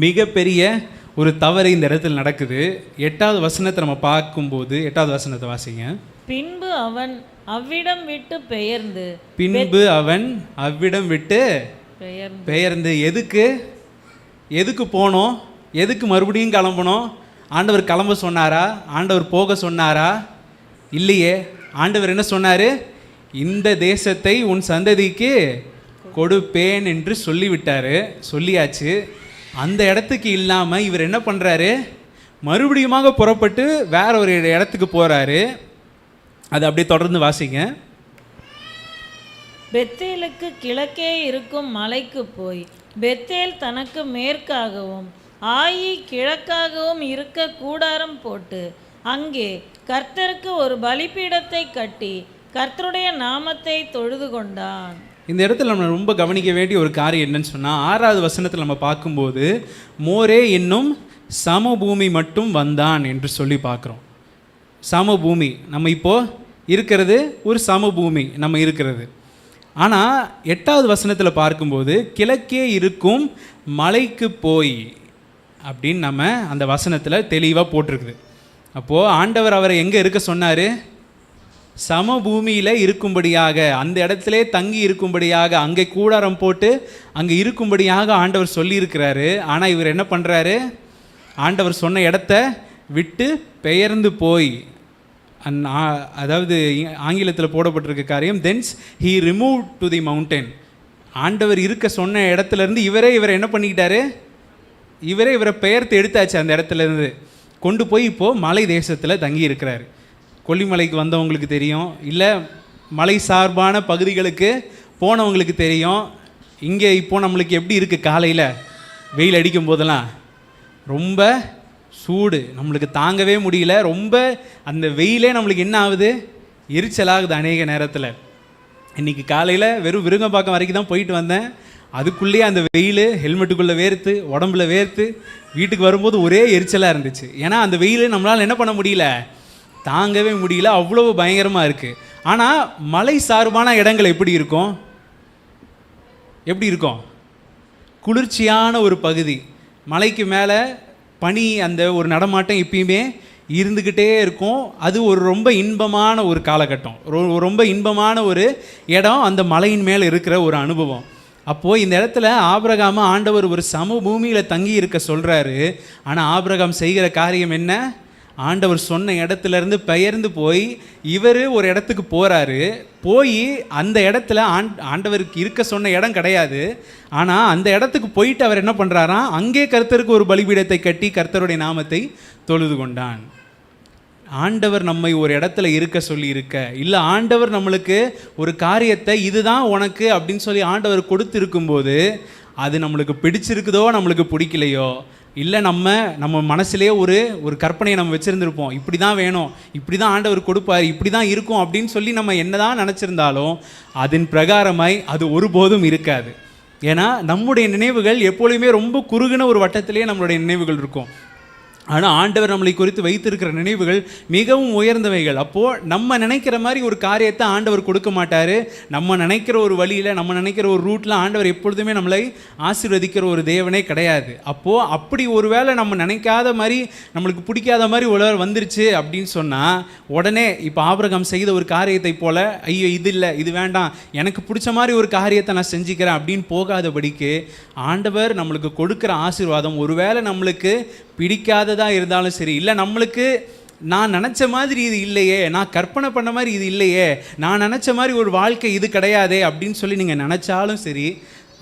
மிகப்பெரிய ஒரு தவறு இந்த இடத்துல நடக்குது. 8வது வசனத்தை நம்ம பார்க்கும்போது, 8வது வசனத்தை வாசிங்க. பின்பு அவன் அவ்விடம் விட்டு பெயர்ந்து எதுக்கு போனோம்? எதுக்கு மறுபடியும் கிளம்பணும்? ஆண்டவர் கிளம்ப சொன்னாரா? ஆண்டவர் போக சொன்னாரா? இல்லையே. ஆண்டவர் என்ன சொன்னார்? இந்த தேசத்தை உன் சந்ததிக்கு கொடுப்பேன் என்று சொல்லிவிட்டார். சொல்லியாச்சு. அந்த இடத்துக்கு இல்லாமல் இவர் என்ன பண்ணுறாரு? மறுபடியுமாக புறப்பட்டு வேற ஒரு இடத்துக்கு போகிறாரு. அது அப்படியே தொடர்ந்து வாசிங்க. பெத்தேலுக்கு கிழக்கே இருக்கும் மலைக்கு போய், பெத்தேல் தனக்கு மேற்காகவும் ஆயி கிழக்காகவும் இருக்க கூடாரம் போட்டு, அங்கே கர்த்தருக்கு ஒரு பலிபீடத்தை கட்டி கர்த்தருடைய நாமத்தை தொழுது கொண்டான். இந்த இடத்துல நம்ம ரொம்ப கவனிக்க வேண்டிய ஒரு காரியம் என்னன்னு சொன்னால், 6வது வசனத்தில் நம்ம பார்க்கும்போது மோரே என்னும் சமபூமி மட்டும் வந்தான் என்று சொல்லி பார்க்குறோம். சமபூமி, நம்ம இப்போது இருக்கிறது ஒரு சமபூமி நம்ம இருக்கிறது. ஆனால் 8வது வசனத்தில் பார்க்கும்போது கிழக்கே இருக்கும் மலைக்கு போய் அப்படின்னு நம்ம அந்த வசனத்தில் தெளிவாக போட்டிருக்குது. அப்போது ஆண்டவர் அவரை எங்கே இருக்க சொன்னார்? சமபூமியில் இருக்கும்படியாக, அந்த இடத்துல தங்கி இருக்கும்படியாக, அங்கே கூடாரம் போட்டு அங்கே இருக்கும்படியாக ஆண்டவர் சொல்லியிருக்கிறாரு. ஆனால் இவர் என்ன பண்ணுறாரு? ஆண்டவர் சொன்ன இடத்த விட்டு பெயர்ந்து போய் அதாவது ஆங்கிலத்தில் போடப்பட்டிருக்க காரியம், thence he remove to the mountain. ஆண்டவர் இருக்க சொன்ன இடத்துலேருந்து இவரை என்ன பண்ணிக்கிட்டாரு, இவரை பெயர்த்து எடுத்தாச்சு. அந்த இடத்துலேருந்து கொண்டு போய் இப்போது மலை தேசத்தில் தங்கி இருக்கிறார். கொல்லிமலைக்கு வந்தவங்களுக்கு தெரியும், இல்லை மலை சார்பான பகுதிகளுக்கு போனவங்களுக்கு தெரியும். இங்கே இப்போது நம்மளுக்கு எப்படி இருக்குது, காலையில் வெயில் அடிக்கும் போதெல்லாம் ரொம்ப சூடு, நம்மளுக்கு தாங்கவே முடியல. ரொம்ப அந்த வெயிலே நம்மளுக்கு என்ன ஆகுது, எரிச்சலாகுது அநேக நேரத்தில். இன்றைக்கி காலையில் வெறும் விருங்கம்பாக்கம் வரைக்கும் தான் போயிட்டு வந்தேன். அதுக்குள்ளேயே அந்த வெயில் ஹெல்மெட்டுக்குள்ளே வேர்த்து, உடம்புல வேர்த்து, வீட்டுக்கு வரும்போது ஒரே எரிச்சலாக இருந்துச்சு. ஏன்னா அந்த வெயில் நம்மளால் என்ன பண்ண முடியல, தாங்கவே முடியல, அவ்வளோ பயங்கரமாக இருக்குது. ஆனால் மலை சார்பான இடங்கள் எப்படி இருக்கும், குளிர்ச்சியான ஒரு பகுதி, மலைக்கு மேலே பனி, அந்த ஒரு நடமாட்டம் எப்பயுமே இருந்துக்கிட்டே இருக்கும். அது ஒரு ரொம்ப இன்பமான ஒரு காலகட்டம், ரொம்ப இன்பமான ஒரு இடம், அந்த மலையின் மேலே இருக்கிற ஒரு அனுபவம். அப்போது இந்த இடத்துல ஆபிரகாமை ஆண்டவர் ஒரு சமபூமியில் தங்கி இருக்க சொல்கிறாரு. ஆனால் ஆபிரகாம் செய்கிற காரியம் என்ன, ஆண்டவர் சொன்ன இடத்துலேருந்து பெயர்ந்து போய் இவர் ஒரு இடத்துக்கு போகிறாரு. போய் அந்த இடத்துல ஆண்டவருக்கு இருக்க சொன்ன இடம் கிடையாது. ஆனால் அந்த இடத்துக்கு போயிட்டு அவர் என்ன பண்ணுறாராம், அங்கே கர்த்தருக்கு ஒரு பலிபீடத்தை கட்டி கர்த்தருடைய நாமத்தை தொழுது கொண்டான். ஆண்டவர் நம்மை ஒரு இடத்துல இருக்க சொல்லி இருக்க, இல்லை ஆண்டவர் நம்மளுக்கு ஒரு காரியத்தை இதுதான் உனக்கு அப்படின்னு சொல்லி ஆண்டவர் கொடுத்துருக்கும்போது அது நம்மளுக்கு பிடிச்சிருக்குதோ நம்மளுக்கு பிடிக்கலையோ, இல்லை நம்ம மனசுலேயே ஒரு கற்பனையை நம்ம வச்சுருந்துருப்போம், இப்படி தான் வேணும், இப்படி தான் ஆண்டவர் கொடுப்பார், இப்படி தான் இருக்கும் அப்படின்னு சொல்லி நம்ம என்ன தான் நினச்சிருந்தாலும் அதன் பிரகாரமாய் அது ஒருபோதும் இருக்காது. ஏன்னா நம்முடைய நினைவுகள் எப்பொழுதுமே ரொம்ப குறுகின ஒரு வட்டத்திலேயே நம்மளுடைய நினைவுகள் இருக்கும். ஆனால் ஆண்டவர் நம்மளை குறித்து வைத்திருக்கிற நினைவுகள் மிகவும் உயர்ந்தவைகள். அப்போது நம்ம நினைக்கிற மாதிரி ஒரு காரியத்தை ஆண்டவர் கொடுக்க மாட்டார். நம்ம நினைக்கிற ஒரு வழியில், நம்ம நினைக்கிற ஒரு ரூட்டில் ஆண்டவர் எப்பொழுதுமே நம்மளை ஆசீர்வதிக்கிற ஒரு தேவனே கிடையாது. அப்போது அப்படி ஒரு வேளை நம்ம நினைக்காத மாதிரி, நம்மளுக்கு பிடிக்காத மாதிரி உலகம் வந்துருச்சு அப்படின்னு சொன்னால், உடனே இப்போ ஆபிரகாம் செய்த ஒரு காரியத்தை போல், ஐயோ இது இல்லை, இது வேண்டாம், எனக்கு பிடிச்ச மாதிரி ஒரு காரியத்தை நான் செஞ்சுக்கிறேன் அப்படின்னு போகாதபடிக்கு ஆண்டவர் நம்மளுக்கு கொடுக்குற ஆசீர்வாதம் ஒருவேளை நம்மளுக்கு பிடிக்காததாக இருந்தாலும் சரி, இல்லை நம்மளுக்கு நான் நினச்ச மாதிரி இது இல்லையே, நான் கற்பனை பண்ண மாதிரி இது இல்லையே, நான் நினச்ச மாதிரி ஒரு வாழ்க்கை இது கிடையாதே அப்படின்னு சொல்லி நீங்கள் நினச்சாலும் சரி,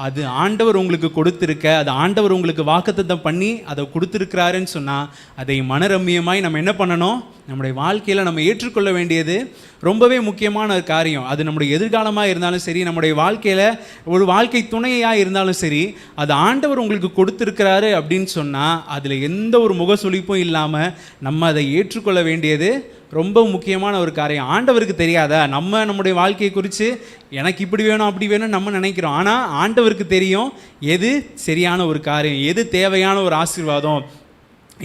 அது ஆண்டவர் உங்களுக்கு கொடுத்துருக்க, அது ஆண்டவர் உங்களுக்கு வாக்குத்தத்தம் பண்ணி அதை கொடுத்துருக்கிறாருன்னு சொன்னால் அதை மனரம்மியமாய் நம்ம என்ன பண்ணணும், நம்முடைய வாழ்க்கையில் நம்ம ஏற்றுக்கொள்ள வேண்டியது ரொம்பவே முக்கியமான ஒரு காரியம். அது நம்முடைய எதிர்காலமாக இருந்தாலும் சரி, நம்முடைய வாழ்க்கையில் ஒரு வாழ்க்கை துணையாக இருந்தாலும் சரி, அது ஆண்டவர் உங்களுக்கு கொடுத்துருக்கிறாரு அப்படின்னு சொன்னால் அதில் எந்த ஒரு முகசுளிப்பும் இல்லாமல் நம்ம அதை ஏற்றுக்கொள்ள வேண்டியது ரொம்ப முக்கியமான ஒரு காரியம். ஆண்டவருக்கு தெரியாதா, நம்முடைய வாழ்க்கையை குறித்து எனக்கு இப்படி வேணும் அப்படி வேணும் நம்ம நினைக்கிறோம். ஆனால் ஆண்டவருக்கு தெரியும் எது சரியான ஒரு காரியம், எது தேவையான ஒரு ஆசீர்வாதம்,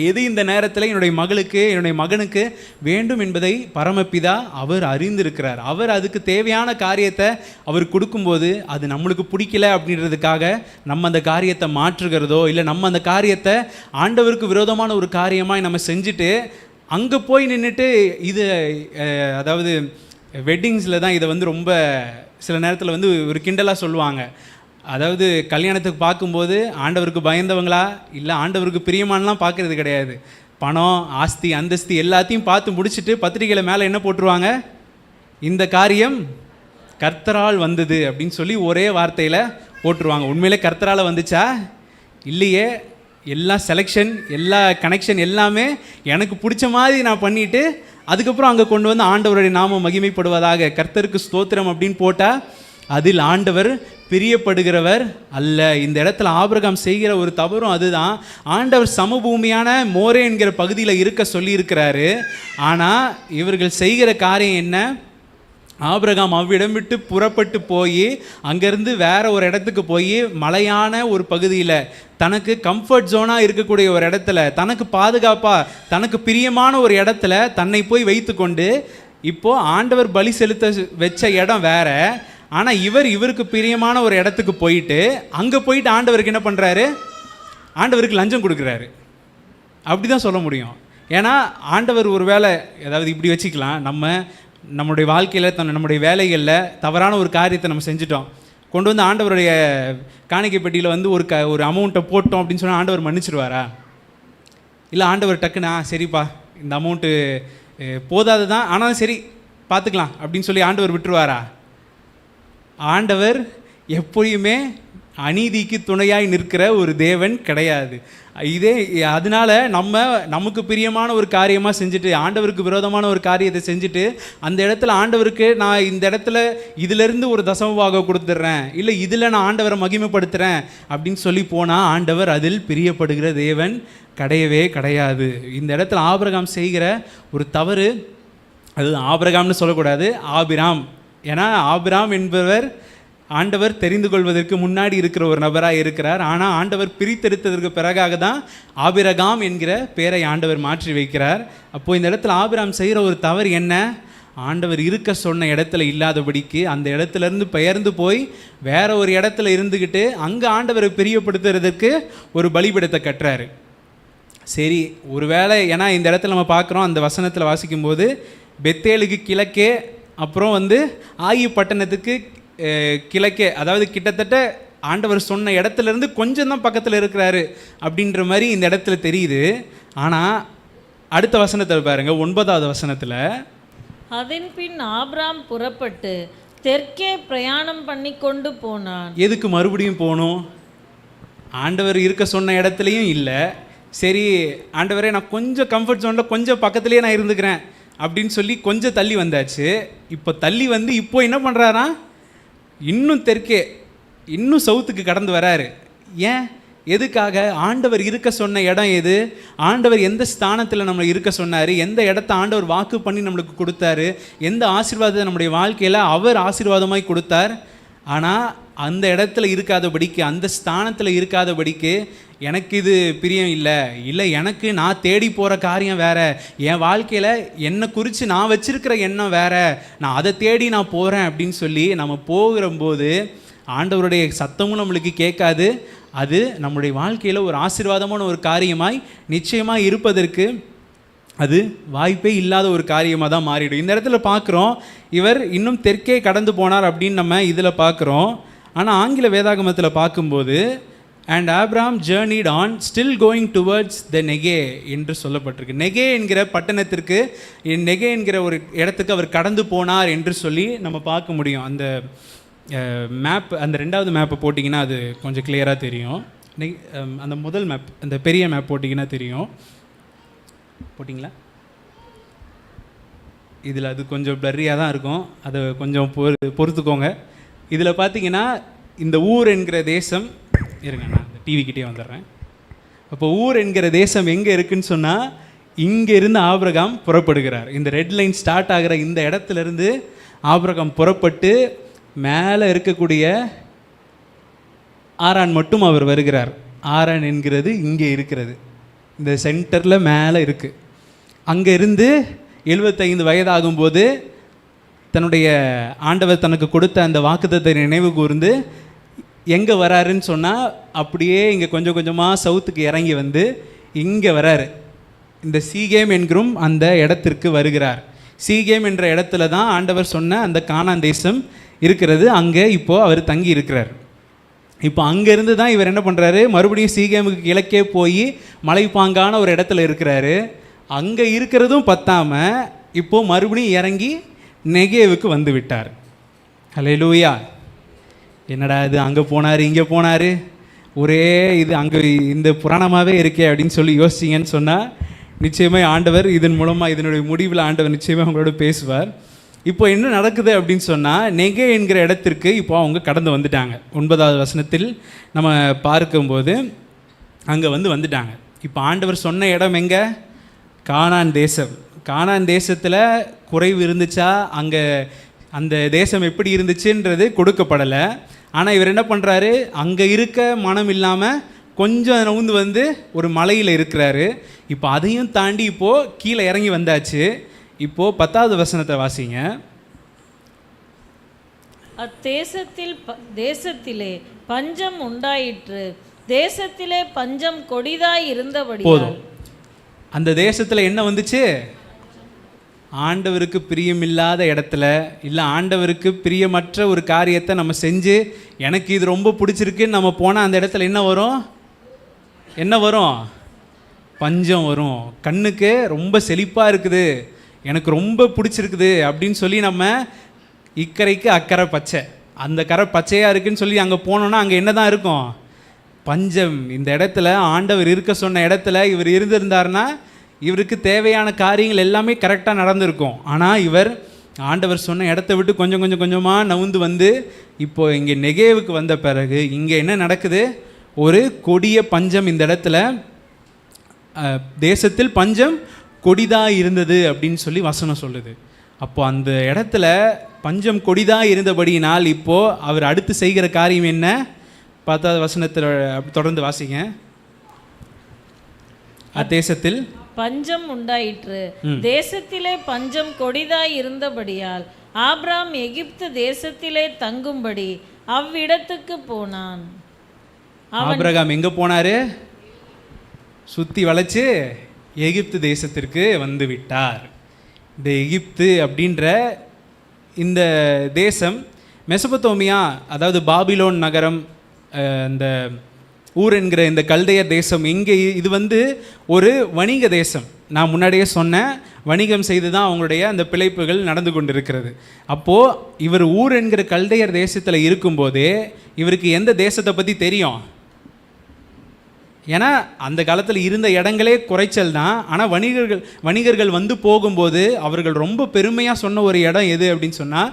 எது இந்த நேரத்தில் என்னுடைய மகளுக்கு என்னுடைய மகனுக்கு வேண்டும் என்பதை பரமபிதா அவர் அறிந்திருக்கிறார். அவர் அதுக்கு தேவையான காரியத்தை அவர் கொடுக்கும்போது அது நம்மளுக்கு பிடிக்கல அப்படின்றதுக்காக நம்ம அந்த காரியத்தை மாற்றுகிறதோ, இல்லை நம்ம அந்த காரியத்தை ஆண்டவருக்கு விரோதமான ஒரு காரியமாக நம்ம செஞ்சுட்டு அங்கே போய் நின்றுட்டு இது அதாவது வெட்டிங்ஸில் தான் இதை ரொம்ப சில நேரத்தில் ஒரு கிண்டலாக சொல்லுவாங்க. அதாவது கல்யாணத்துக்கு பார்க்கும்போது ஆண்டவருக்கு பயந்தவங்களா இல்லை ஆண்டவருக்கு பிரியமானலாம் பார்க்குறது கிடையாது. பணம், ஆஸ்தி, அந்தஸ்தி எல்லாத்தையும் பார்த்து முடிச்சுட்டு பத்திரிகையில் மேலே என்ன போட்டுருவாங்க, இந்த காரியம் கர்த்தரால் வந்தது அப்படின்னு சொல்லி ஒரே வார்த்தையில் போட்டுருவாங்க. உண்மையிலே கர்த்தரால் வந்துச்சா இல்லையே, எல்லா செலெக்ஷன், எல்லா கனெக்ஷன் எல்லாமே எனக்கு பிடிச்ச மாதிரி நான் பண்ணிவிட்டு அதுக்கப்புறம் அங்கே கொண்டு வந்து ஆண்டவருடைய நாமம் மகிமைப்படுவதாக, கர்த்தருக்கு ஸ்தோத்திரம் அப்படின்னு போட்டால் அதில் ஆண்டவர் பிரியப்படுகிறவர் அல்ல. இந்த இடத்துல ஆபிரகாம் செய்கிற ஒரு தவறும் அதுதான். ஆண்டவர் சமபூமியான மோரே என்கிற பகுதியில் இருக்க சொல்லியிருக்கிறாரு. ஆனால் இவர்கள் செய்கிற காரியம் என்ன, ஆபிரகாம் அவ்விடம் விட்டு புறப்பட்டு போய் அங்கேருந்து வேற ஒரு இடத்துக்கு போய் மலையான ஒரு பகுதியில் தனக்கு கம்ஃபர்ட் ஜோனாக இருக்கக்கூடிய ஒரு இடத்துல, தனக்கு பாதுகாப்பாக தனக்கு பிரியமான ஒரு இடத்துல தன்னை போய் வைத்து கொண்டு, இப்போது ஆண்டவர் பலி செலுத்த வச்ச இடம் வேற, ஆனால் இவருக்கு பிரியமான ஒரு இடத்துக்கு போயிட்டு அங்கே போயிட்டு ஆண்டவருக்கு என்ன பண்ணுறாரு, ஆண்டவருக்கு லஞ்சம் கொடுக்குறாரு. அப்படி தான் சொல்ல முடியும். ஏன்னா ஆண்டவர் ஒரு வேளை, அதாவது இப்படி வச்சுக்கலாம், நம்முடைய வாழ்க்கையில் நம்முடைய வேலைகளில் தவறான ஒரு காரியத்தை நம்ம செஞ்சிட்டோம், கொண்டு வந்து ஆண்டவருடைய காணிக்கை பெட்டியில் ஒரு அமௌண்ட்டை போட்டோம் அப்படின்னு சொன்னால் ஆண்டவர் மன்னிச்சிடுவாரா? இல்லை ஆண்டவர் டக்குனா சரிப்பா இந்த அமௌண்ட்டு போதாது தான், ஆனாலும் சரி பார்த்துக்கலாம் அப்படின்னு சொல்லி ஆண்டவர் விட்டுருவாரா? ஆண்டவர் எப்பொழுதுமே அநீதிக்கு துணையாய் நிற்கிற ஒரு தேவன் கிடையாது. இதே அதனால நமக்கு பிரியமான ஒரு காரியமாக செஞ்சுட்டு ஆண்டவருக்கு விரோதமான ஒரு காரியத்தை செஞ்சுட்டு அந்த இடத்துல ஆண்டவருக்கு நான் இந்த இடத்துல இதிலிருந்து ஒரு தசமபாகம் கொடுத்துட்றேன், இல்லை இதில் நான் ஆண்டவரை மகிமைப்படுத்துகிறேன் அப்படின்னு சொல்லி போனால் ஆண்டவர் அதில் பிரியப்படுகிற தேவன் கிடையவே கிடையாது. இந்த இடத்துல ஆபிரகாம் செய்கிற ஒரு தவறு, அது ஆபிரகாம்னு சொல்லக்கூடாது, ஆபிராம். ஏன்னா ஆபிராம் என்பவர் ஆண்டவர் தெரிந்து கொள்வதற்கு முன்னாடி இருக்கிற ஒரு நபராக இருக்கிறார். ஆனால் ஆண்டவர் பிரித்தெடுத்ததற்கு பிறகாக தான் ஆபிரகாம் என்கிற பெயரை ஆண்டவர் மாற்றி வைக்கிறார். அப்போது இந்த இடத்துல ஆபிராம் செய்கிற ஒரு தவறு என்ன? ஆண்டவர் இருக்க சொன்ன இடத்துல இல்லாதபடிக்கு அந்த இடத்துலேருந்து பெயர்ந்து போய் வேற ஒரு இடத்துல இருந்துக்கிட்டு அங்கே ஆண்டவரை பிரியப்படுத்துறதுக்கு ஒரு பலிபீடத்தை கட்டுறாரு. சரி, ஒருவேளை ஏன்னா இந்த இடத்துல நம்ம பார்க்குறோம், அந்த வசனத்தில் வாசிக்கும்போது பெத்தேலுக்கு கிழக்கே, அப்புறம் ஆயி பட்டணத்துக்கு கிழக்கே, அதாவது கிட்டத்தட்ட ஆண்டவர் சொன்ன இடத்துலேருந்து கொஞ்சம் தான் பக்கத்தில் இருக்கிறாரு அப்படின்ற மாதிரி இந்த இடத்துல தெரியுது. ஆனால் அடுத்த வசனத்தில் பாருங்க, 9வது வசனத்தில், அதன் பின் ஆபிராம் புறப்பட்டு தெற்கே பிரயாணம் பண்ணி கொண்டு போனான். எதுக்கு மறுபடியும் போகணும்? ஆண்டவர் இருக்க சொன்ன இடத்துலையும் இல்லை. சரி ஆண்டவரே, நான் கொஞ்சம் கம்ஃபர்ட் ஜோனில் கொஞ்சம் பக்கத்துலேயே நான் இருந்துக்கிறேன் அப்படின்னு சொல்லி கொஞ்சம் தள்ளி வந்தாச்சு. இப்போ தள்ளி இப்போ என்ன பண்ணுறாரா? இன்னும் தெற்கே, இன்னும் சவுத்துக்கு கடந்து வராரு. ஏன்? எதுக்காக? ஆண்டவர் இருக்க சொன்ன இடம் எது? ஆண்டவர் எந்த ஸ்தானத்தில் நம்மளை இருக்க சொன்னார்? எந்த இடத்த ஆண்டவர் வாக்கு பண்ணி நம்மளுக்கு கொடுத்தாரு? எந்த ஆசீர்வாதத்தை நம்முடைய வாழ்க்கையில் அவர் ஆசீர்வாதமாய் கொடுத்தார்? ஆனால் அந்த இடத்துல இருக்காதபடிக்கு, அந்த ஸ்தானத்தில் இருக்காதபடிக்கு எனக்கு இது பிரியம் இல்லை, எனக்கு நான் தேடி போகிற காரியம் வேறு, என் வாழ்க்கையில் என்னை குறித்து நான் வச்சுருக்கிற எண்ணம் வேறு, நான் அதை தேடி நான் போகிறேன் அப்படின்னு சொல்லி நம்ம போகிறபோது ஆண்டவருடைய சத்தமும் நம்மளுக்கு கேட்காது. அது நம்முடைய வாழ்க்கையில் ஒரு ஆசீர்வாதமான ஒரு காரியமாய் நிச்சயமாக இருப்பதற்கு அது வாய்ப்பே இல்லாத ஒரு காரியமாக தான் மாறிடும். இந்த இடத்துல பார்க்குறோம், இவர் இன்னும் தெற்கே கடந்து போனார் அப்படின்னு நம்ம இதில் பார்க்குறோம். ஆனால் ஆங்கில வேதாகமத்தில் பார்க்கும்போது and Abram journeyed on still going towards the நெகே என்று சொல்லப்பட்டிருக்கு. நெகே என்கிற பட்டணத்திற்கு, நெகே என்கிற ஒரு இடத்துக்கு அவர் கடந்து போனார் என்று சொல்லி நம்ம பார்க்க முடியும். அந்த மேப், அந்த 2வது மேப்பை போட்டிங்கன்னா அது கொஞ்சம் கிளியராக தெரியும். அந்த முதல் மேப், அந்த பெரிய மேப் போட்டிங்கன்னா தெரியும். போட்டிங்களா? இதில் அது கொஞ்சம் பிளர்ரியாக தான் இருக்கும், அதை கொஞ்சம் பொறுத்துக்கோங்க. இதில் பார்த்தீங்கன்னா இந்த ஊர் என்கிற தேசம், இருங்க நான் இந்த டிவிக்கிட்டே வந்துடுறேன். அப்போ ஊர் என்கிற தேசம் எங்கே இருக்குன்னு சொன்னால், இங்கே இருந்து ஆபிரகாம் புறப்படுகிறார். இந்த ரெட் லைன் ஸ்டார்ட் ஆகிற இந்த இடத்துலேருந்து ஆபிரகாம் புறப்பட்டு மேலே இருக்கக்கூடிய ஆரான் மட்டும் அவர் வருகிறார். ஆரான் என்கிறது இங்கே இருக்கிறது, இந்த சென்டரில் மேலே இருக்குது. அங்கே இருந்து 75 வயதாகும்போது தன்னுடைய ஆண்டவர் தனக்கு கொடுத்த அந்த வாக்குத்தத்தை நினைவு கூர்ந்து எங்கே வராருன்னு சொன்னால், அப்படியே இங்கே கொஞ்சம் கொஞ்சமாக சவுத்துக்கு இறங்கி இங்கே வராரு. இந்த சீகேம் என்கிறும் அந்த இடத்திற்கு வருகிறார். சீகேம் என்ற இடத்துல தான் ஆண்டவர் சொன்ன அந்த கானான் தேசம் இருக்கிறது. அங்கே இப்போது அவர் தங்கி இருக்கிறார். இப்போ அங்கேருந்து தான் இவர் என்ன பண்ணுறாரு, மறுபடியும் சீகேமுக்கு கிழக்கே போய் மலைப்பாங்கான ஒரு இடத்துல இருக்கிறாரு. அங்கே இருக்கிறதும் பத்தாமல் இப்போது மறுபடியும் இறங்கி நெகேவுக்கு வந்து விட்டார். ஹல்லேலூயா! என்னடா இது, அங்கே போனார் இங்கே போனார், ஒரே இது அங்கே இந்த புராணமாகவே இருக்கே அப்படின்னு சொல்லி யோசிச்சிங்கன்னு சொன்னால், நிச்சயமாக ஆண்டவர் இதன் மூலமாக, இதனுடைய முடிவில் ஆண்டவர் நிச்சயமாக அவங்களோட பேசுவார். இப்போ என்ன நடக்குது அப்படின்னு சொன்னால், நெகே என்கிற இடத்திற்கு இப்போ அவங்க கடந்து வந்துட்டாங்க. 9வது வசனத்தில் நம்ம பார்க்கும்போது அங்கே வந்துட்டாங்க. இப்போ ஆண்டவர் சொன்ன இடம் எங்கே? கானான் தேசம். கானான் தேசத்தில் குறைவு இருந்துச்சா, அங்கே அந்த தேசம் எப்படி இருந்துச்சுன்றது கொடுக்கப்படலை. ஆனால் இவர் என்ன பண்ணுறாரு, அங்கே இருக்க மனம் இல்லாமல் கொஞ்சம் நவுந்து ஒரு மலையில் இருக்கிறாரு. இப்போ அதையும் தாண்டி இப்போது கீழே இறங்கி வந்தாச்சு. இப்போது 10வது வசனத்தை வாசிங்க. தேசத்திலே பஞ்சம் உண்டாயிற்று, தேசத்திலே பஞ்சம் கொடிதாய் இருந்தபடி. போதும். அந்த தேசத்தில் என்ன வந்துச்சு? ஆண்டவருக்கு பிரியமில்லாத இடத்துல, இல்லை ஆண்டவருக்கு பிரியமற்ற ஒரு காரியத்தை நம்ம செஞ்சு எனக்கு இது ரொம்ப பிடிச்சிருக்குன்னு நம்ம போனால் அந்த இடத்துல என்ன வரும்? என்ன வரும்? பஞ்சம் வரும். கண்ணுக்கு ரொம்ப செழிப்பாக இருக்குது, எனக்கு ரொம்ப பிடிச்சிருக்குது அப்படின்னு சொல்லி நம்ம இக்கரைக்கு அக்கறை பச்சை, அந்த கரை பச்சையாக இருக்குன்னு சொல்லி அங்கே போனோன்னா அங்கே என்ன தான் இருக்கும்? பஞ்சம். இந்த இடத்துல ஆண்டவர் இருக்க சொன்ன இடத்துல இவர் இருந்திருந்தார்னா இவருக்கு தேவையான காரியங்கள் எல்லாமே கரெக்டாக நடந்திருக்கும். ஆனால் இவர் ஆண்டவர் சொன்ன இடத்த விட்டு கொஞ்சம் கொஞ்சமாக நவுந்து வந்து இப்போ இங்கே நெகேவுக்கு வந்த பிறகு இங்கே என்ன நடக்குது? ஒரு கொடிய பஞ்சம் இந்த இடத்துல, தேசத்தில் பஞ்சம் கொடிதாக இருந்தது அப்படின்னு சொல்லி வசனம் சொல்லுது. அப்போ அந்த இடத்துல பஞ்சம் கொடிதாக இருந்தபடியினால் இப்போது அவர் அடுத்து செய்கிற காரியம் என்ன? 10வது வசனத்தில் தொடர்ந்து வாசிங்க. அத்தேசத்தில் பஞ்சம் உண்டாயிற்று, தேசத்திலே பஞ்சம் கொடிதாய் இருந்தபடியால் ஆபிராம் எகிப்து தேசத்திலே தங்கும்படி அவ்விடத்துக்கு போனான். ஆபிரகாம் எங்கே போனார்? சுற்றி வளைச்சு எகிப்து தேசத்திற்கு வந்து விட்டார். இந்த எகிப்து அப்படின்ற இந்த தேசம் மெசபத்தோமியா, அதாவது பாபிலோன் நகரம், இந்த ஊர் என்கிற இந்த கல்தையர் தேசம், இங்கே இது வந்து ஒரு வணிக தேசம். நான் முன்னாடியே சொன்னேன், வணிகம் செய்து தான் அவங்களுடைய அந்த பிழைப்புகள் நடந்து கொண்டு இருக்கிறது. அப்போது இவர் ஊர் என்கிற கல்தையர் தேசத்தில் இருக்கும்போதே இவருக்கு எந்த தேசத்தை பற்றி தெரியும்? ஏன்னா அந்த காலத்தில் இருந்த இடங்களே குறைச்சல் தான். ஆனால் வணிகர்கள் வந்து போகும்போது அவர்கள் ரொம்ப பெருமையாக சொன்ன ஒரு இடம் எது அப்படின்னு சொன்னால்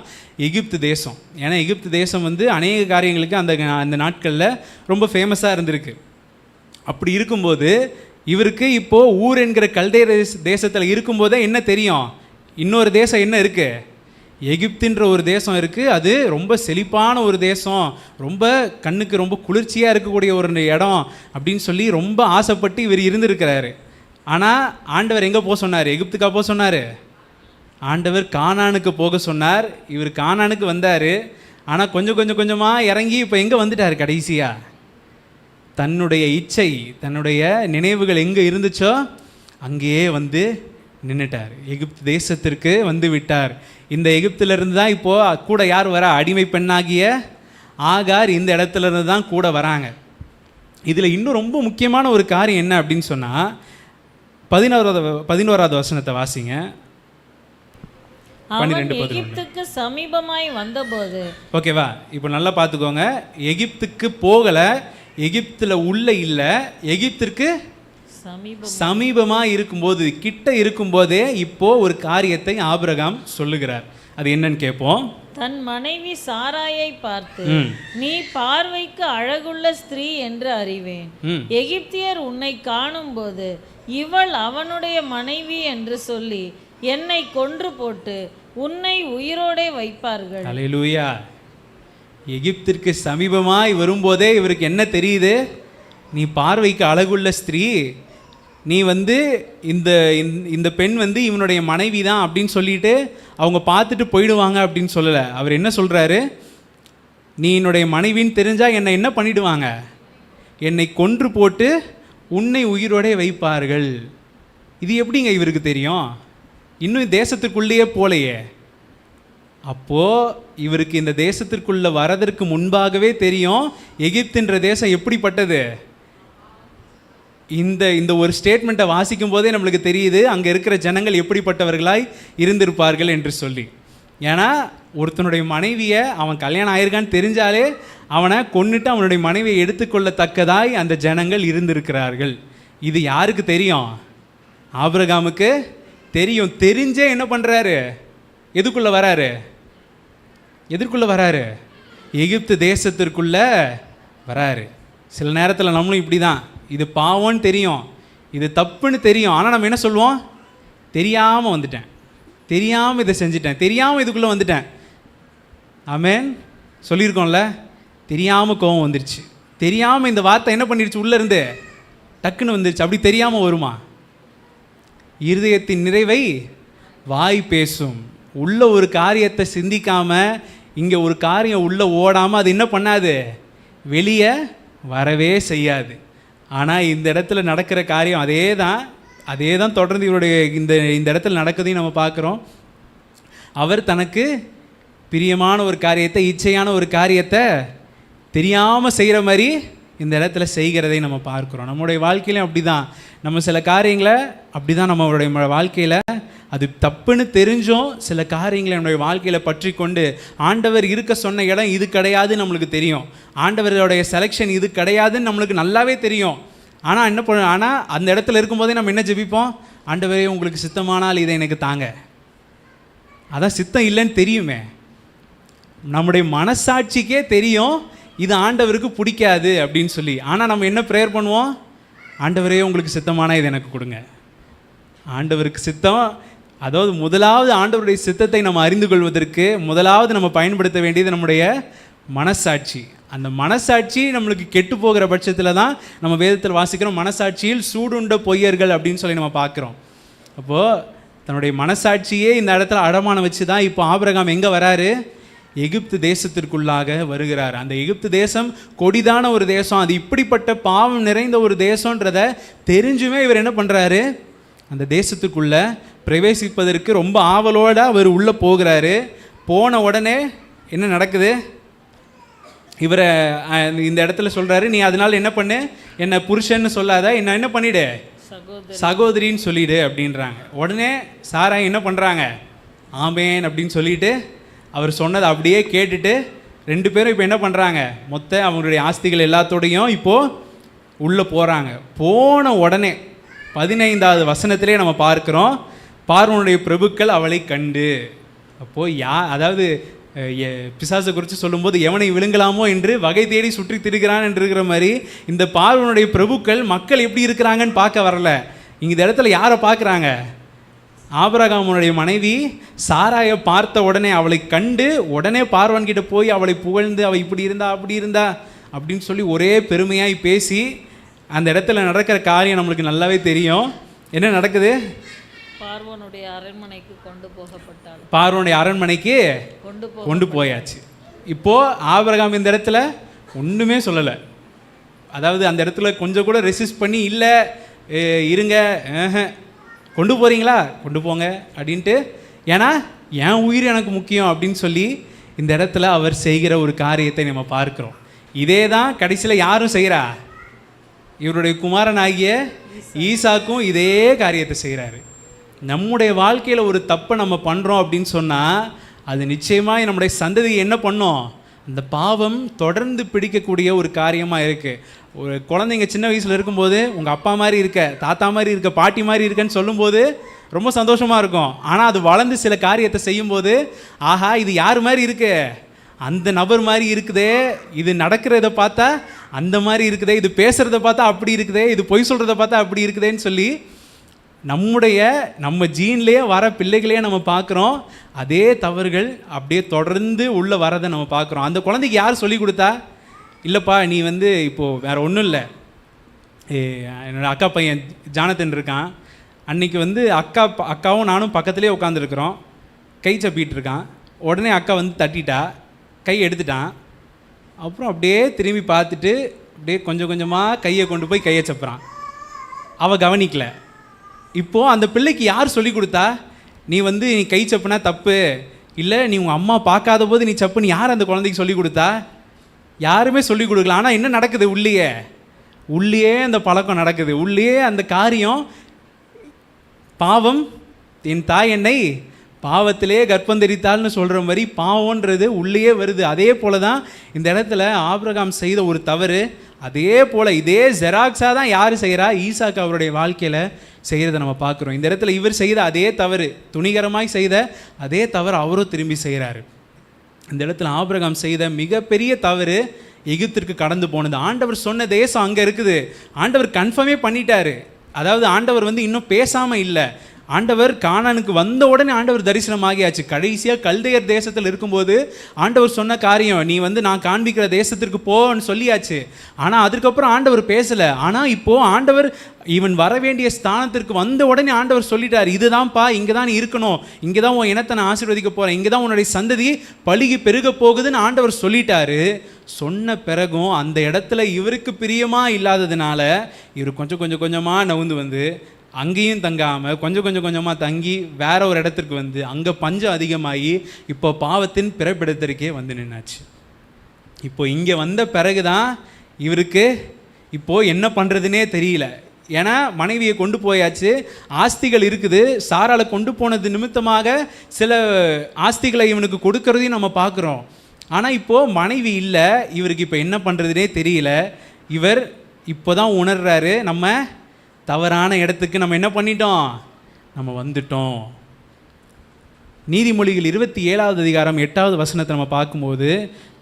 எகிப்து தேசம். ஏன்னா எகிப்து தேசம் வந்து அநேக காரியங்களுக்கு அந்த நாட்களில் ரொம்ப ஃபேமஸாக இருந்திருக்கு. அப்படி இருக்கும்போது இவருக்கு இப்போது ஊர் என்கிற கல்தேய தேசத்தில் இருக்கும்போதே என்ன தெரியும்? இன்னொரு தேசம் என்ன இருக்குது? எகிப்துன்ற ஒரு தேசம் இருக்குது. அது ரொம்ப செழிப்பான ஒரு தேசம், ரொம்ப கண்ணுக்கு ரொம்ப குளிர்ச்சியாக இருக்கக்கூடிய ஒரு இடம் அப்படின்னு சொல்லி ரொம்ப ஆசைப்பட்டு இவர் இருந்திருக்கிறாரு. ஆனால் ஆண்டவர் எங்கே போக சொன்னார்? எகிப்துக்கா போக சொன்னார்? ஆண்டவர் கானானுக்கு போக சொன்னார். இவர் கானானுக்கு வந்தார். ஆனால் கொஞ்சமாக இறங்கி இப்போ எங்கே வந்துட்டார்? கடைசியாக தன்னுடைய இச்சை, தன்னுடைய நினைவுகள் எங்கே இருந்துச்சோ அங்கேயே வந்து நின்றுட்டார். எகிப்து தேசத்திற்கு வந்து விட்டார். இந்த எகிப்திலிருந்து தான் இப்போது கூட யார் வரா? அடிமை பெண்ணாகிய ஆகார் இந்த இடத்துலேருந்து தான் கூட வராங்க. இதில் இன்னும் ரொம்ப முக்கியமான ஒரு காரியம் என்ன அப்படின்னு சொன்னால் 11வது வசனத்தை வாசிங்க. அவன் எகிப்துக்கு சமீபமாய் வந்தபோது, ஓகேவா? இப்போ நல்லா பார்த்துக்கோங்க. எகிப்துக்கு போகலை, எகிப்தில் உள்ள இல்லை, எகிப்திற்கு சமீபமாக இருக்கும்போது, கிட்ட இருக்கும்போதே இப்போ ஒரு காரியத்தை ஆபிரகாம் சொல்லுகிறார். அது என்னன்னு கேட்போம். தன் மனைவி சாராயை பார்த்து, நீ பார்வைக்கு அழகுள்ள ஸ்திரீ என்று அறிவேன். எகிப்தியர் உன்னை காணும்போது இவள் அவனுடைய மனைவி என்று சொல்லி என்னை கொன்று போட்டு உன்னை உயிரோடே வைப்பார்கள். அல்லேலூயா. எகிப்திற்கு சமீபமாய் வரும்போதே இவருக்கு என்ன தெரியுது? நீ பார்வைக்கு அழகுள்ள ஸ்திரீ, நீ வந்து இந்த பெண் வந்து இவனுடைய மனைவி தான் அப்படின்னு சொல்லிட்டு அவங்க பார்த்துட்டு போயிடுவாங்க அப்படின்னு சொல்லலை. அவர் என்ன சொல்கிறாரு? நீ என்னுடைய மனைவின்னு தெரிஞ்சால் என்னை என்ன பண்ணிடுவாங்க? என்னை கொன்று போட்டு உன்னை உயிரோடே வைப்பார்கள். இது எப்படிங்க இவருக்கு தெரியும்? இன்னும் தேசத்துக்குள்ளேயே போலையே. அப்போது இவருக்கு இந்த தேசத்திற்குள்ளே வரதற்கு முன்பாகவே தெரியும் எகிப்துன்ற தேசம் எப்படிப்பட்டது. இந்த ஒரு ஸ்டேட்மெண்ட்டை வாசிக்கும் போதே நம்மளுக்கு தெரியுது அங்கே இருக்கிற ஜனங்கள் எப்படிப்பட்டவர்களாய் இருந்திருப்பார்கள் என்று சொல்லி. ஏன்னா ஒருத்தனுடைய மனைவியை அவன் கல்யாணம் ஆயிருக்கான்னு தெரிஞ்சாலே அவனை கொன்னுட்டு அவனுடைய மனைவியை எடுத்துக்கொள்ளத்தக்கதாய் அந்த ஜனங்கள் இருந்திருக்கிறார்கள். இது யாருக்கு தெரியும்? ஆபிரகாமுக்கு தெரியும். தெரிஞ்சே என்ன பண்ணுறாரு? எதுக்குள்ளே வராரு? எகிப்து தேசத்திற்குள்ளே வராரு. சில நேரத்தில் நம்மளும் இப்படி தான், இது பாவம்னு தெரியும், இது தப்புன்னு தெரியும், ஆனால் நம்ம என்ன சொல்லுவோம்? தெரியாமல் வந்துட்டேன், தெரியாமல் இதை செஞ்சிட்டேன், தெரியாமல் இதுக்குள்ளே வந்துட்டேன். ஆமென் சொல்லியிருக்கோம்ல, தெரியாமல் கோவம் வந்துருச்சு, தெரியாமல் இந்த வார்த்தை என்ன பண்ணிடுச்சு, உள்ளேருந்து டக்குன்னு வந்துருச்சு. அப்படி தெரியாமல் வருமா? இருதயத்தின் நிறைவை வாய் பேசும். உள்ள ஒரு காரியத்தை சிந்திக்காமல் இங்கே ஒரு காரியம் உள்ளே ஓடாமல் அது என்ன பண்ணாது? வெளியே வரவே செய்யாது. ஆனால் இந்த இடத்துல நடக்கிற காரியம் அதே தான் தொடர்ந்து இவருடைய இந்த இடத்துல நடக்குதையும் நம்ம பார்க்குறோம். அவர் தனக்கு பிரியமான ஒரு காரியத்தை, இச்சையான ஒரு காரியத்தை தெரியாமல் செய்கிற மாதிரி இந்த இடத்துல செய்கிறதை நம்ம பார்க்குறோம். நம்மளுடைய வாழ்க்கையிலும் அப்படி தான். நம்ம சில காரியங்களை அப்படி தான் நம்மளுடைய வாழ்க்கையில் அது தப்புன்னு தெரிஞ்சும் சில காரியங்களை நம்முடைய வாழ்க்கையில் பற்றி கொண்டு ஆண்டவர் இருக்க சொன்ன இடம் இது கிடையாதுன்னு நம்மளுக்கு தெரியும், ஆண்டவருடைய செலெக்ஷன் இது கிடையாதுன்னு நம்மளுக்கு நல்லாவே தெரியும். ஆனால் என்ன பண்ண, ஆனால் அந்த இடத்துல இருக்கும்போதே நம்ம என்ன ஜெபிப்போம், ஆண்டவரே உங்களுக்கு சித்தமானால் இதை எனக்கு தாங்க. அதான் சித்தம் இல்லைன்னு தெரியுமே, நம்முடைய மனசாட்சிக்கே தெரியும் இது ஆண்டவருக்கு பிடிக்காது அப்படின்னு சொல்லி. ஆனால் நம்ம என்ன ப்ரேயர் பண்ணுவோம், ஆண்டவரே உங்களுக்கு சித்தமான இது எனக்கு கொடுங்க. ஆண்டவருக்கு சித்தம், அதாவது முதலாவது ஆண்டவருடைய சித்தத்தை நம்ம அறிந்து கொள்வதற்கு முதலாவது நம்ம பயன்படுத்த வேண்டியது நம்முடைய மனசாட்சி. அந்த மனசாட்சி நம்மளுக்கு கெட்டு போகிற பட்சத்தில் தான் நம்ம வேதத்தில் வாசிக்கிறோம், மனசாட்சியில் சூடுண்ட பொய்யர்கள் அப்படின்னு சொல்லி நம்ம பார்க்குறோம். அப்போது தன்னுடைய மனசாட்சியே இந்த இடத்துல அடமானம் வச்சு தான் இப்போ ஆபிரகாம் எங்கே வராரு, எகிப்து தேசத்திற்குள்ளாக வருகிறார். அந்த எகிப்து தேசம் கொடிதான ஒரு தேசம், அது இப்படிப்பட்ட பாவம் நிறைந்த ஒரு தேசன்றதை தெரிஞ்சுமே இவர் என்ன பண்ணுறாரு, அந்த தேசத்துக்குள்ளே பிரவேசிப்பதற்கு ரொம்ப ஆவலோடு அவர் உள்ளே போகிறாரு. போன உடனே என்ன நடக்குது, இவரை இந்த இடத்துல சொல்கிறாரு, நீ அதனால் என்ன பண்ணு, என்னை புருஷன்னு சொல்லாத, என்ன பண்ணிவிடு, சகோதரின்னு சொல்லிடு அப்படின்றாங்க. உடனே சாரா என்ன பண்ணுறாங்க, ஆமேன் அப்படின்னு சொல்லிட்டு அவர் சொன்னதை அப்படியே கேட்டுட்டு ரெண்டு பேரும் இப்போ என்ன பண்ணுறாங்க, மொத்த அவங்களுடைய ஆஸ்திகள் எல்லாத்தோடையும் இப்போது உள்ளே போகிறாங்க. போன உடனே 15வது வசனத்திலே நம்ம பார்க்குறோம், பார்வோனுடைய பிரபுக்கள் அவளை கண்டு. அப்போது அதாவது பிசாசை குறித்து சொல்லும்போது எவனை விழுங்கலாமோ என்று வகை தேடி சுற்றி திரிகிறான் என்று இருக்கிற மாதிரி இந்த பார்வோனுடைய பிரபுக்கள் மக்கள் எப்படி இருக்கிறாங்கன்னு பார்க்க வரல. இங்கே இந்த இடத்துல யாரை பார்க்குறாங்க, ஆபிரகாமுடைய மனைவி சாராயை பார்த்த உடனே அவளை கண்டு உடனே பார்வன்கிட்ட போய் அவளை புகழ்ந்து அவள் இப்படி இருந்தா அப்படி இருந்தா அப்படின்னு சொல்லி ஒரே பெருமையாய் பேசி அந்த இடத்துல நடக்கிற காரியம் நம்மளுக்கு நல்லாவே தெரியும். என்ன நடக்குது, பார்வோனுடைய அரண்மனைக்கு கொண்டு போகப்பட்டாள், பார்வோனுடைய அரண்மனைக்கு கொண்டு போயாச்சு. இப்போது ஆபிரகாம் இந்த இடத்துல ஒன்றுமே சொல்லலை, அதாவது அந்த இடத்துல கொஞ்சம் கூட ரெசிஸ்ட் பண்ணி இல்லை இருங்க கொண்டு போகிறீங்களா கொண்டு போங்க அப்படின்ட்டு, ஏன்னா என் உயிர் எனக்கு முக்கியம் அப்படின்னு சொல்லி இந்த இடத்துல அவர் செய்கிற ஒரு காரியத்தை நம்ம பார்க்குறோம். இதே தான் கடைசியில் யாரும் செய்கிறா, இவருடைய குமாரன் ஆகிய ஈசாக்கும் இதே காரியத்தை செய்கிறாரு. நம்முடைய வாழ்க்கையில் ஒரு தப்பை நம்ம பண்ணுறோம் அப்படின்னு சொன்னால் அது நிச்சயமாக நம்முடைய சந்ததி என்ன பண்ணோம், அந்த பாவம் தொடர்ந்து பிடிக்கக்கூடிய ஒரு காரியமாக இருக்குது. ஒரு குழந்தைங்க சின்ன வயசில் இருக்கும்போது உங்கள் அப்பா மாதிரி இருக்க, தாத்தா மாதிரி இருக்க, பாட்டி மாதிரி இருக்கன்னு சொல்லும்போது ரொம்ப சந்தோஷமாக இருக்கும். ஆனால் அது வளர்ந்து சில காரியத்தை செய்யும்போது ஆஹா இது யார் மாதிரி இருக்கு, அந்த நபர் மாதிரி இருக்குதே, இது நடக்கிறத பார்த்தா அந்த மாதிரி இருக்குதே, இது பேசுகிறத பார்த்தா அப்படி இருக்குதே, இது பொய் சொல்கிறத பார்த்தா அப்படி இருக்குதேன்னு சொல்லி நம்ம ஜீன்லேயே வர பிள்ளைகளையே நம்ம பார்க்குறோம். அதே தவறுகள் அப்படியே தொடர்ந்து உள்ளே வரதை நம்ம பார்க்குறோம். அந்த குழந்தைக்கு யார் சொல்லி கொடுத்தா, இல்லைப்பா நீ இப்போது வேறு ஒன்றும் இல்லை, என்னோடய அக்கா பையன் ஜானத்தன் இருக்கான், அன்றைக்கி அக்காவும் நானும் பக்கத்துலேயே உட்காந்துருக்குறோம், கை சப்பிட்டு இருக்கான், உடனே அக்கா தட்டிட்டா, கை எடுத்துட்டான், அப்புறம் அப்படியே திரும்பி பார்த்துட்டு அப்படியே கொஞ்சம் கொஞ்சமாக கையை கொண்டு போய் கையை சப்புறான், அவள் கவனிக்கல. இப்போது அந்த பிள்ளைக்கு யார் சொல்லி கொடுத்தா, நீ நீ கை சப்புனா தப்பு இல்லை, நீ உங்கள் அம்மா பார்க்காத போது நீ சப்புன்னு யார் அந்த குழந்தைக்கு சொல்லி கொடுத்தா, யாருமே சொல்லி கொடுக்கல. ஆனால் என்ன நடக்குது, உள்ளே அந்த பழக்கம் நடக்குது, உள்ளே அந்த காரியம். பாவம் என் தாய் என்னை பாவத்திலே கர்ப்பந்தரித்தாள்னு சொல்கிற மாதிரி பாவம்ன்றது உள்ளே வருது. அதே போல தான் இந்த இடத்துல ஆபிரகாம் செய்த ஒரு தவறு, அதே போல் இதே ஜெராக்ஸாக தான் யார் செய்கிறா, ஈசாக்கு அவருடைய வாழ்க்கையில் செய்கிறத நம்ம பார்க்குறோம். இந்த இடத்துல இவர் செய்த அதே தவறு, துணிகரமாய் செய்த அதே தவறு அவரும் திரும்பி செய்கிறாரு. இந்த இடத்துல ஆபிரகாம் செய்த மிகப்பெரிய தவறு எகிப்திற்கு கடந்து போனது. ஆண்டவர் சொன்ன தேசம் அங்கே இருக்குது, ஆண்டவர் கன்ஃபார்மே பண்ணிட்டாரு. அதாவது ஆண்டவர் இன்னும் பேசாமல் இல்லை, ஆண்டவர் கானானுக்கு வந்த உடனே ஆண்டவர் தரிசனமாகியாச்சு. கடைசியாக கல்தையர் தேசத்தில் இருக்கும்போது ஆண்டவர் சொன்ன காரியம், நீ நான் காண்பிக்கிற தேசத்திற்கு போன்னு சொல்லியாச்சு. ஆனால் அதுக்கப்புறம் ஆண்டவர் பேசலை. ஆனால் இப்போது ஆண்டவர் இவன் வர வேண்டிய ஸ்தானத்திற்கு வந்த உடனே ஆண்டவர் சொல்லிட்டார், இதுதான்ப்பா, இங்கே தான் இருக்கணும், இங்கே தான் உன் இனத்தை நான் ஆசீர்வதிக்க போகிறேன், இங்கே தான் உன்னுடைய சந்ததி பழுகி பெருக போகுதுன்னு ஆண்டவர் சொல்லிட்டாரு. சொன்ன பிறகும் அந்த இடத்துல இவருக்கு பிரியமாக இல்லாததுனால இவர் கொஞ்சம் கொஞ்சமாக நவுந்து அங்கேயும் தங்காமல் கொஞ்சம் கொஞ்சமாக தங்கி வேற ஒரு இடத்திற்கு அங்கே பஞ்சம் அதிகமாகி இப்போ பாவத்தின் பிறப்பிடத்திற்கே நின்னாச்சு. இப்போ இங்கே வந்த பிறகு தான் இவருக்கு இப்போது என்ன பண்ணுறதுனே தெரியல. ஏன்னா மனைவியை கொண்டு போயாச்சு, ஆஸ்திகள் இருக்குது. சாராளை கொண்டு போனது நிமித்தமாக சில ஆஸ்திகளை இவனுக்கு கொடுக்கறதையும் நம்ம பார்க்குறோம். ஆனால் இப்போது மனைவி இல்லை, இவருக்கு இப்போ என்ன பண்ணுறதுனே தெரியல. இவர் இப்போ தான் உணர்றாரு, நம்ம தவறான இடத்துக்கு நம்ம என்ன பண்ணிட்டோம், நம்ம வந்துட்டோம். நீதிமொழிகள் 27வது அதிகாரம் 8வது வசனத்தை நம்ம பார்க்கும்போது,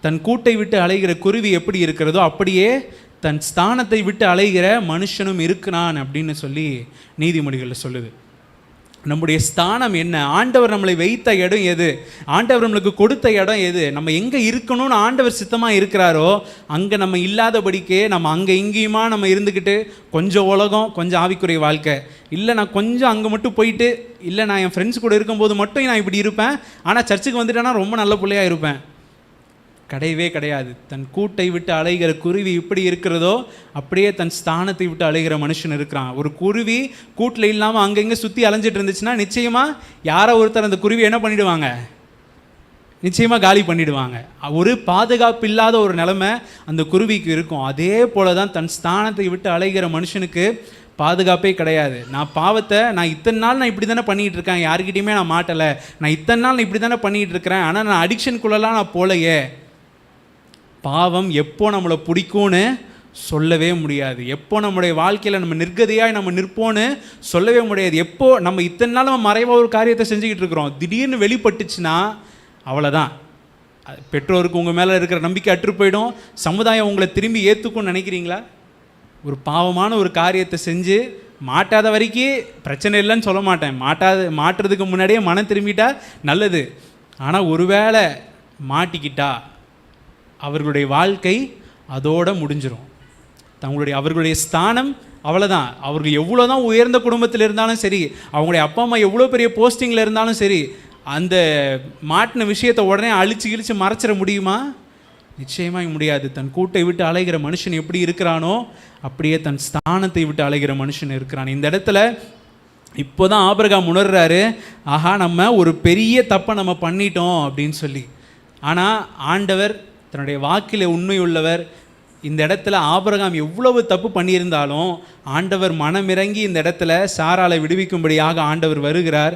தன் கூட்டை விட்டு அலைகிற குருவி எப்படி இருக்கிறதோ அப்படியே தன் ஸ்தானத்தை விட்டு அலைகிற மனுஷனும் இருக்கிறான் அப்படின்னு சொல்லி நீதிமொழிகளில் சொல்லுது. நம்முடைய ஸ்தானம் என்ன, ஆண்டவர் நம்மளை வைத்த இடம் எது, ஆண்டவர் நம்மளுக்கு கொடுத்த இடம் எது, நம்ம எங்கே இருக்கணும்னு ஆண்டவர் சித்தமாக இருக்கிறாரோ அங்கே நம்ம இல்லாதபடிக்கே நம்ம அங்கே இங்கேயுமா நம்ம இருந்துக்கிட்டு கொஞ்சம் உலகம் கொஞ்சம் ஆவிக்குரிய வாழ்க்கை, இல்லை நான் கொஞ்சம் அங்கே மட்டும் போயிட்டு, இல்லை நான் என் ஃப்ரெண்ட்ஸ் கூட இருக்கும்போது மட்டும் நான் இப்படி இருப்பேன், ஆனால் சர்ச்சுக்கு வந்துட்டேன்னா ரொம்ப நல்ல பிள்ளையாக இருப்பேன். கிடையவே கிடையாது. தன் கூட்டை விட்டு அலைகிற குருவி இப்படி இருக்கிறதோ அப்படியே தன் ஸ்தானத்தை விட்டு அலைகிற மனுஷன் இருக்கிறான். ஒரு குருவி கூட்டில் இல்லாமல் அங்கங்கே சுற்றி அலைஞ்சிட்டு இருந்துச்சுன்னா நிச்சயமாக யாரோ ஒருத்தர் அந்த குருவி என்ன பண்ணிவிடுவாங்க, நிச்சயமாக காலி பண்ணிவிடுவாங்க. ஒரு பாதுகாப்பு இல்லாத ஒரு நிலைமை அந்த குருவிக்கு இருக்கும். அதே போல தான் தன் ஸ்தானத்தை விட்டு அலைகிற மனுஷனுக்கு பாதுகாப்பே கிடையாது. நான் பாவத்தை நான் இத்தனை நாள் நான் இப்படி தானே பண்ணிகிட்டு இருக்கேன், யாருக்கிட்டையுமே நான் மாட்டலை, நான் இத்தனை நாள் நான் இப்படி தானே பண்ணிகிட்டு இருக்கிறேன், ஆனால் நான் அடிக்ஷனுக்குள்ளெல்லாம் நான் போலையே. பாவம் எப்போ நம்மளை பிடிக்கும்னு சொல்லவே முடியாது. எப்போ நம்முடைய வாழ்க்கையில் நம்ம நிர்கதியாக நம்ம நிற்போன்னு சொல்லவே முடியாது. எப்போ நம்ம இத்தனை நாள் நம்ம மறைவாக ஒரு காரியத்தை செஞ்சுக்கிட்டு இருக்கிறோம், திடீர்னு வெளிப்பட்டுச்சுன்னா அவ்வளோதான். பெற்றோருக்கு உங்கள் மேலே இருக்கிற நம்பிக்கை அற்று போயிடும். சமுதாயம் உங்களை திரும்பி ஏற்றுக்கும்னு நினைக்கிறீங்களா? ஒரு பாவமான ஒரு காரியத்தை செஞ்சு மாட்டாத வரைக்கும் பிரச்சனை இல்லைன்னு சொல்ல மாட்டேன். மாட்டுறதுக்கு முன்னாடியே மனம் திரும்பிட்டா நல்லது. ஆனால் ஒருவேளை மாட்டிக்கிட்டா அவர்களுடைய வாழ்க்கை அதோடு முடிஞ்சிடும். அவர்களுடைய ஸ்தானம் அவ்வளோதான். அவர்கள் எவ்வளோ தான் உயர்ந்த குடும்பத்தில் இருந்தாலும் சரி, அவங்களுடைய அப்பா அம்மா எவ்வளோ பெரிய போஸ்டிங்கில் இருந்தாலும் சரி, அந்த மாட்டின விஷயத்தை உடனே அழிச்சு மறைச்சிட முடியுமா? நிச்சயமாக முடியாது. தன் கூட்டை விட்டு அலைகிற மனுஷன் எப்படி இருக்கிறானோ அப்படியே தன் ஸ்தானத்தை விட்டு அலைகிற மனுஷன் இருக்கிறான். இந்த இடத்துல இப்போ தான் ஆபிரகாம் உணர்றாரு, ஆஹா நம்ம ஒரு பெரிய தப்பை நம்ம பண்ணிட்டோம் அப்படின்னு சொல்லி. ஆனால் ஆண்டவர் தன்னுடைய வாக்கில் உண்மை உள்ளவர். இந்த இடத்துல ஆபிரகாம் எவ்வளவு தப்பு பண்ணியிருந்தாலும் ஆண்டவர் மனமிறங்கி இந்த இடத்துல சாராளை விடுவிக்கும்படியாக ஆண்டவர் வருகிறார்.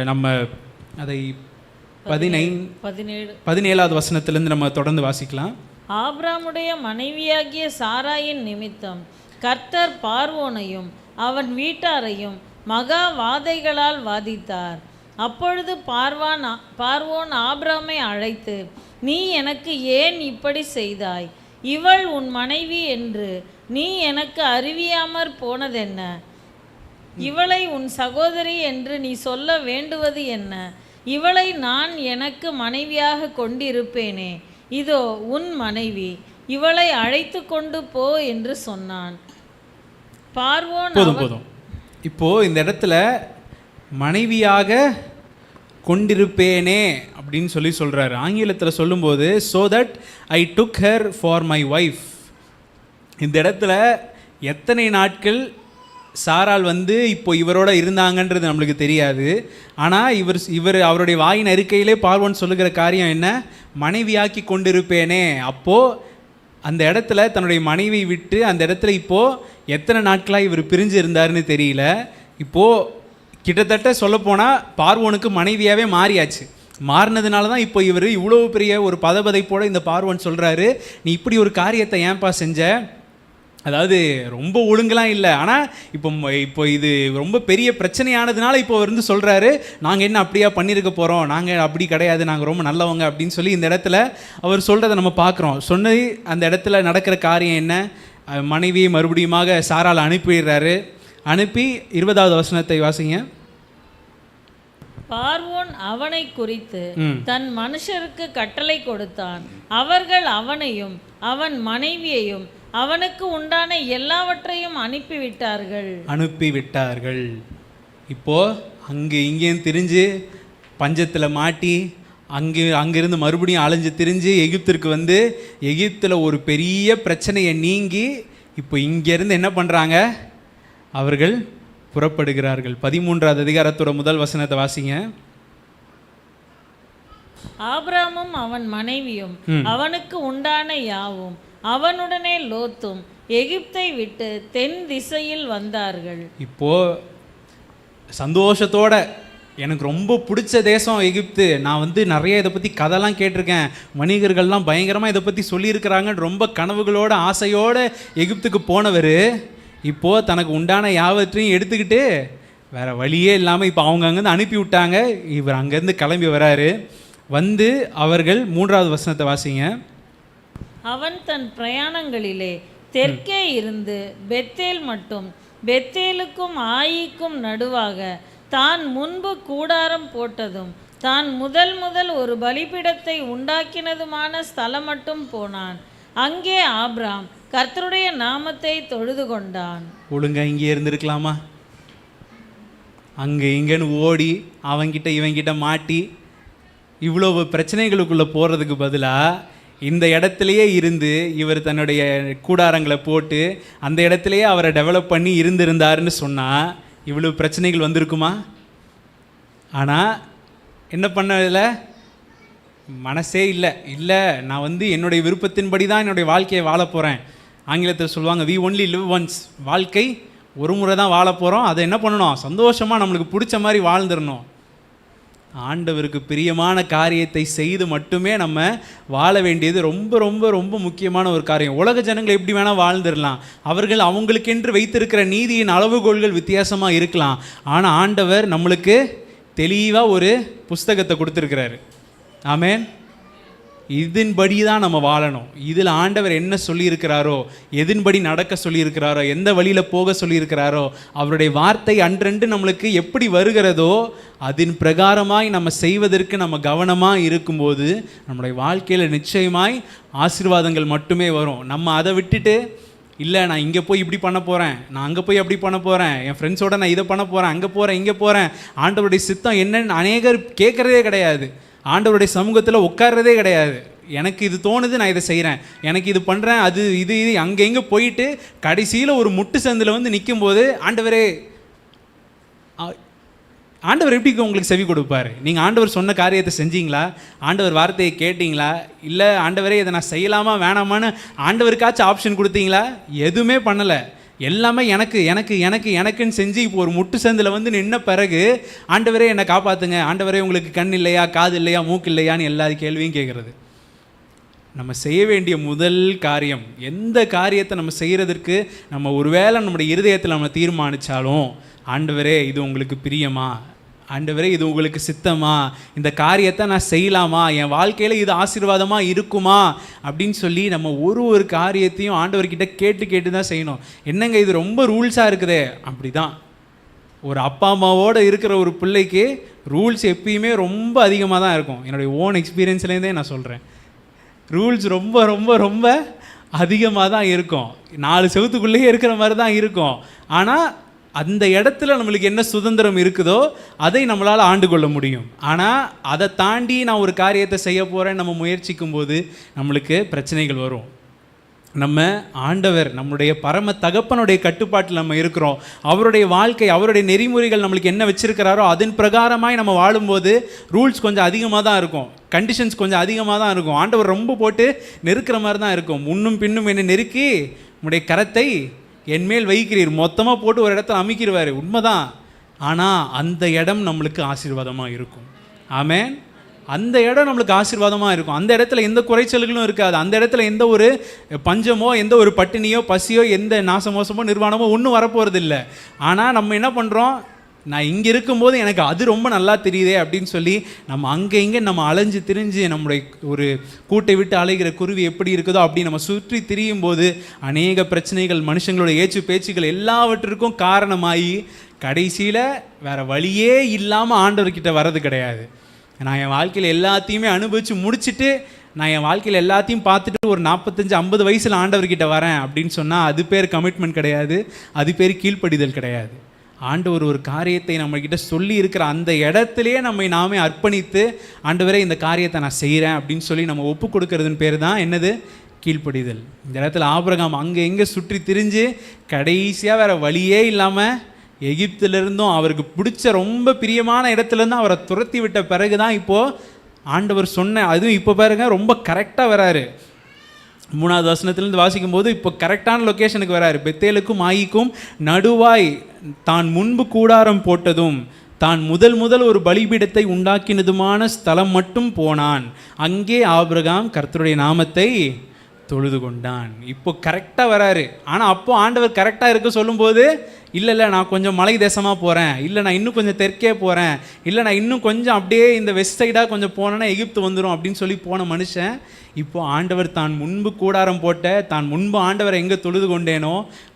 நம்ம அதை 17வது வசனத்திலிருந்து நம்ம தொடர்ந்து வாசிக்கலாம். ஆபிரகாமுடைய மனைவியாகிய சாராயின் நிமித்தம் கர்த்தர் பார்வோனையும் அவன் வீட்டாரையும் மகா வாதைகளால் வாதித்தார். அப்பொழுது பார்வோன் ஆபிரகாமை அழைத்து, நீ எனக்கு ஏன் இப்படி செய்தாய்? இவள் உன் மனைவி என்று நீ எனக்கு அறிவியாமற் போனதென்ன? இவளை உன் சகோதரி என்று நீ சொல்ல வேண்டுவது என்ன? இவளை நான் எனக்கு மனைவியாக கொண்டிருப்பேனே, இதோ உன் மனைவி, இவளை அழைத்து கொண்டு போ என்று சொன்னான். பார்வோன் போதும். இப்போ இந்த இடத்துல மனைவியாக கொண்டிருப்பேனே அப்படின்னு சொல்கிறாரு. ஆங்கிலத்தில் சொல்லும்போது so that I took her for my wife. இந்த இடத்துல எத்தனை நாட்கள் சாராள் இப்போ இவரோட இருந்தாங்கன்றது நம்மளுக்கு தெரியாது. ஆனால் இவர் அவருடைய வாயின் அறிக்கையிலே பார்வோன் சொல்லுகிற காரியம் என்ன, மனைவியாக்கி கொண்டிருப்பேனே. அப்போது அந்த இடத்துல தன்னுடைய மனைவி விட்டு அந்த இடத்துல இப்போது எத்தனை நாட்களாக இவர் பிரிஞ்சு இருந்தாருன்னு தெரியல. இப்போது கிட்டத்தட்ட சொல்லப்போனால் பார்வோனுக்கு மனைவியாகவே மாறியாச்சு. மாறினதுனால தான் இப்போ இவர் இவ்வளோ பெரிய ஒரு பதபதைப்போடு இந்த பார்வோன் சொல்கிறாரு, நீ இப்படி ஒரு காரியத்தை ஏன்பா செஞ்ச? அதாவது ரொம்ப ஒழுங்கெலாம் இல்லை, ஆனால் இப்போ இது ரொம்ப பெரிய பிரச்சனையானதுனால இப்போ வந்து சொல்கிறாரு, நாங்கள் என்ன அப்படியா பண்ணியிருக்க போகிறோம், நாங்கள் அப்படி கிடையாது, நாங்கள் ரொம்ப நல்லவங்க அப்படின்னு சொல்லி இந்த இடத்துல அவர் சொல்கிறத நம்ம பார்க்குறோம். சொன்னது அந்த இடத்துல நடக்கிற காரியம் என்ன, மனைவியை மறுபடியுமாக சாரால் அனுப்பிடுறாரு. அனுப்பி 20வது வசனத்தை வாசிங்க. பார்வோன் அவனை குறித்து தன் மனுஷருக்கு கட்டளை கொடுத்தான். அவர்கள் அவனையும் அவன் மனைவியையும் அவனுக்கு உண்டான எல்லாவற்றையும் அனுப்பிவிட்டார்கள். இப்போ அங்கே இங்கேயும் திரிஞ்சு பஞ்சத்தில் மாட்டி அங்கிருந்து மறுபடியும் அலைஞ்சு திரிஞ்சு எகிப்திற்கு வந்து எகிப்தில் ஒரு பெரிய பிரச்சனையை நீங்கி இப்போ இங்கேருந்து என்ன பண்ணுறாங்க, அவர்கள் புறப்படுகிறார்கள். 13வது அதிகாரத்தோட முதல் வசனத்தை வாசிங்க. ஆபிரகாமும் அவன் மனைவியும் அவனுக்கு உண்டான யாவும் அவனுடனே லோத்தும் எகிப்தை விட்டு தென் திசையில் வந்தார்கள். இப்போது சந்தோஷத்தோட எனக்கு ரொம்ப பிடிச்ச தேசம் எகிப்து, நான் வந்து நிறைய இதை பற்றி கதைலாம் கேட்டிருக்கேன், வணிகர்கள்லாம் பயங்கரமாக இதை பற்றி சொல்லியிருக்கிறாங்கன்னு ரொம்ப கனவுகளோட ஆசையோடு எகிப்துக்கு போனவர் இப்போது தனக்கு உண்டான யாவற்றையும் எடுத்துக்கிட்டு வேறு வழியே இல்லாமல் இப்போ அவங்க அங்கேருந்து அனுப்பி விட்டாங்க. இவர் அங்கேருந்து கிளம்பி வராரு. வந்து அவர்கள் 3வது வசனத்தை வாசிங்க. அவன் தன் பிரயாணங்களிலே தெற்கே இருந்து பெத்தேல் மட்டும், பெத்தேலுக்கும் ஆயிக்கும் நடுவாக தான் முன்பு கூடாரம் போட்டதும் தான் முதல் ஒரு பலிபீடத்தை உண்டாக்கினதுமான ஸ்தலம் மட்டும் போனான். அங்கே ஆபிராம் கர்த்தருடைய நாமத்தை தொழுது கொண்டான். ஒழுங்கா இங்கே இருந்திருக்கலாமா? அங்கே இங்கேன்னு ஓடி அவங்கிட்ட இவங்கிட்ட மாட்டி இவ்வளோ பிரச்சனைகளுக்குள்ளே போகிறதுக்கு பதிலாக இந்த இடத்துலையே இருந்து இவர் தன்னுடைய கூடாரங்களை போட்டு அந்த இடத்துலையே அவரை டெவலப் பண்ணி இருந்திருந்தாருன்னு சொன்னால் இவ்வளோ பிரச்சனைகள் வந்திருக்குமா? ஆனால் என்ன பண்ணதில்லை, மனசே இல்லை, நான் வந்து என்னுடைய விருப்பத்தின்படி தான் என்னுடைய வாழ்க்கையை வாழ போகிறேன். ஆங்கிலத்தில் சொல்லுவாங்க we only live once, வாழ்க்கை ஒரு முறை தான் வாழ போகிறோம், அதை என்ன பண்ணணும், சந்தோஷமாக நம்மளுக்கு பிடிச்ச மாதிரி வாழ்ந்துடணும். ஆண்டவருக்கு பிரியமான காரியத்தை செய்து மட்டுமே நம்ம வாழ வேண்டியது ரொம்ப ரொம்ப ரொம்ப முக்கியமான ஒரு காரியம். உலக ஜனங்கள் எப்படி வேணால் வாழ்ந்துடலாம், அவர்கள் அவங்களுக்கென்று வைத்திருக்கிற நீதியின் அளவுகோல்கள் வித்தியாசமாக இருக்கலாம். ஆனால் ஆண்டவர் நம்மளுக்கு தெளிவாக ஒரு புஸ்தகத்தை கொடுத்துருக்கிறாரு. ஆமென். இதன்படி தான் நம்ம வாழணும். இதில் ஆண்டவர் என்ன சொல்லியிருக்கிறாரோ, எதன்படி நடக்க சொல்லியிருக்கிறாரோ, எந்த வழியில் போக சொல்லியிருக்கிறாரோ, அவருடைய வார்த்தை அன்றன்று நம்மளுக்கு எப்படி வருகிறதோ அதன் பிரகாரமாய் நம்ம செய்வதற்கு நம்ம கவனமாக இருக்கும்போது நம்முடைய வாழ்க்கையில் நிச்சயமாய் ஆசீர்வாதங்கள் மட்டுமே வரும். நம்ம அதை விட்டுட்டு இல்லை நான் இங்கே போய் இப்படி பண்ண போகிறேன், நான் அங்கே போய் அப்படி பண்ண போகிறேன், என் ஃப்ரெண்ட்ஸோடு நான் இதை பண்ண போகிறேன், அங்கே போகிறேன் இங்கே போகிறேன், ஆண்டவருடைய சித்தம் என்னன்னு அநேகர் கேட்குறதே கிடையாது. ஆண்டவருடைய சமூகத்தில் உட்கார்றதே கிடையாது. எனக்கு இது தோணுது, நான் இதை செய்கிறேன், எனக்கு இது பண்ணுறேன், அது இது அங்கே எங்கே போயிட்டு கடைசியில் ஒரு முட்டு சந்தில் வந்து நிற்கும்போது ஆண்டவர் எப்படி உங்களுக்கு செவி கொடுப்பார்? நீங்கள் ஆண்டவர் சொன்ன காரியத்தை செஞ்சீங்களா? ஆண்டவர் வார்த்தையை கேட்டிங்களா? இல்லை ஆண்டவரே இதை நான் செய்யலாமா வேணாமான்னு ஆண்டவருக்காச்சும் ஆப்ஷன் கொடுத்தீங்களா? எதுவுமே பண்ணலை. எல்லாமே எனக்கு எனக்கு எனக்கு எனக்குன்னு செஞ்சு இப்போ ஒரு முட்டு சந்தில் வந்து நின்ன பிறகு ஆண்டவரே என்னை காப்பாற்றுங்க, ஆண்டவரே உங்களுக்கு கண் இல்லையா, காது இல்லையா, மூக்கு இல்லையான்னு எல்லா கேள்வியும் கேட்குறது. நம்ம செய்ய வேண்டிய முதல் காரியம், எந்த காரியத்தை நம்ம செய்கிறதற்கு நம்ம ஒருவேளை நம்முடைய இருதயத்தில் நம்ம தீர்மானித்தாலும், ஆண்டவரே இது உங்களுக்கு பிரியமா, ஆண்டவரே இது உங்களுக்கு சித்தமா, இந்த காரியத்தை நான் செய்யலாமா, என் வாழ்க்கையில் இது ஆசீர்வாதமாக இருக்குமா அப்படின்னு சொல்லி நம்ம ஒரு காரியத்தையும் ஆண்டவர்கிட்ட கேட்டு தான் செய்யணும். என்னங்க இது ரொம்ப ரூல்ஸாக இருக்குதே, அப்படி தான். ஒரு அப்பா அம்மாவோடு இருக்கிற ஒரு பிள்ளைக்கு ரூல்ஸ் எப்பயுமே ரொம்ப அதிகமாக தான் இருக்கும். என்னுடைய ஓன் எக்ஸ்பீரியன்ஸ்லேருந்தே நான் சொல்கிறேன், ரூல்ஸ் ரொம்ப ரொம்ப ரொம்ப அதிகமாக தான் இருக்கும். 4 செவத்துக்குள்ளேயே இருக்கிற மாதிரி தான் இருக்கும். ஆனால் அந்த இடத்துல நம்மளுக்கு என்ன சுதந்திரம் இருக்குதோ அதை நம்மளால் ஆண்டு கொள்ள முடியும். ஆனால் அதை தாண்டி நான் ஒரு காரியத்தை செய்ய போகிறேன் நம்ம முயற்சிக்கும் போது நம்மளுக்கு பிரச்சனைகள் வரும். நம்ம ஆண்டவர் நம்முடைய பரம தகப்பனுடைய கட்டுப்பாட்டில் நம்ம இருக்கிறோம். அவருடைய வாழ்க்கை, அவருடைய நெறிமுறைகள் நம்மளுக்கு என்ன வச்சிருக்கிறாரோ அதன் பிரகாரமாய் நம்ம வாழும்போது ரூல்ஸ் கொஞ்சம் அதிகமாக தான் இருக்கும், கண்டிஷன்ஸ் கொஞ்சம் அதிகமாக தான் இருக்கும். ஆண்டவர் ரொம்ப போட்டு நெருக்கிற மாதிரி தான் இருக்கும். முன்னும் பின்னும் என்னை நெருக்கி உங்களுடைய கரத்தை என்மேல் வைக்கிறீர், மொத்தமாக போட்டு ஒரு இடத்துல அமைக்கிடுவார், உண்மைதான். ஆனால் அந்த இடம் நம்மளுக்கு ஆசீர்வாதமாக இருக்கும். ஆமென். அந்த இடம் நம்மளுக்கு ஆசீர்வாதமாக இருக்கும். அந்த இடத்துல எந்த குறைச்சல்களும் இருக்காது. அந்த இடத்துல எந்த ஒரு பஞ்சமோ, எந்த ஒரு பட்டினியோ, பசியோ, எந்த நாசமோசமோ, நிர்வாணமோ ஒன்றும் வரப்போகிறது இல்லை. ஆனால் நம்ம என்ன பண்ணுறோம், நான் இங்கே இருக்கும்போது எனக்கு அது ரொம்ப நல்லா தெரியுதே அப்படின்னு சொல்லி நம்ம அங்கே இங்கே நம்ம அலைஞ்சு திரிஞ்சு நம்முடைய ஒரு கூட்டை விட்டு அலைகிற குருவி எப்படி இருக்குதோ அப்படி நம்ம சுற்றி திரியும் போது அநேக பிரச்சனைகள், மனுஷங்களோட ஏச்சு பேச்சுகள் எல்லாவற்றிற்கும் காரணமாகி கடைசியில் வேறு வழியே இல்லாமல் ஆண்டவர்கிட்ட வர்றது கிடையாது. நான் என் வாழ்க்கையில் எல்லாத்தையுமே அனுபவித்து முடிச்சுட்டு நான் என் வாழ்க்கையில் எல்லாத்தையும் பார்த்துட்டு ஒரு 45-50 வயசில் ஆண்டவர்கிட்ட வரேன் அப்படின்னு சொன்னால் அது பேர் கமிட்மெண்ட் கிடையாது, அது பேர் கீழ்ப்படிதல் கிடையாது. ஆண்டவர் ஒரு காரியத்தை நம்மக்கிட்ட சொல்லி இருக்கிற அந்த இடத்துலையே நம்மை நாமே அர்ப்பணித்து ஆண்டவரே இந்த காரியத்தை நான் செய்கிறேன் அப்படின்னு சொல்லி நம்ம ஒப்பு கொடுக்கறதுன்னு பேர் தான் என்னது, கீழ்ப்படிதல். இந்த இடத்துல ஆபிரகாம் அங்கே எங்கே சுற்றி திரிஞ்சு கடைசியாக வேறு வழியே இல்லாமல் எகிப்திலிருந்தும் அவருக்கு பிடிச்ச ரொம்ப பிரியமான இடத்துலேருந்து அவரை துரத்தி விட்ட பிறகு தான் இப்போது ஆண்டவர் சொன்ன, அதுவும் இப்போ பாருங்க ரொம்ப கரெக்டாக வராரு. 3வது வசனத்திலிருந்து வாசிக்கும்போது இப்போ கரெக்டான லொக்கேஷனுக்கு வராரு. பெத்தேலுக்கும் ஆயிக்கும் நடுவாய் தான் முன்பு கூடாரம் போட்டதும் தான் முதல் ஒரு பலிபீடத்தை உண்டாக்கினதுமான ஸ்தலம் மட்டும் போனான். அங்கே ஆபிரகாம் கர்த்தருடைய நாமத்தை தொழுது கொண்டான். இப்போ கரெக்டாக வராரு. ஆனால் அப்போ ஆண்டவர் கரெக்டாக இருக்க சொல்லும்போது இல்லை நான் கொஞ்சம் மலை தேசமாக போகிறேன், இல்லை நான் இன்னும் கொஞ்சம் தெற்கே போகிறேன், இல்லை நான் இன்னும் கொஞ்சம் அப்படியே இந்த வெஸ்ட் சைடாக கொஞ்சம் போனேன்னா எகிப்து வந்துடும் அப்படின்னு சொல்லி போன மனுஷன் இப்போ ஆண்டவர் தான் முன்பு கூடாரம் போட்ட, தான் முன்பு ஆண்டவரை எங்கே தொழுது கொண்டேனோ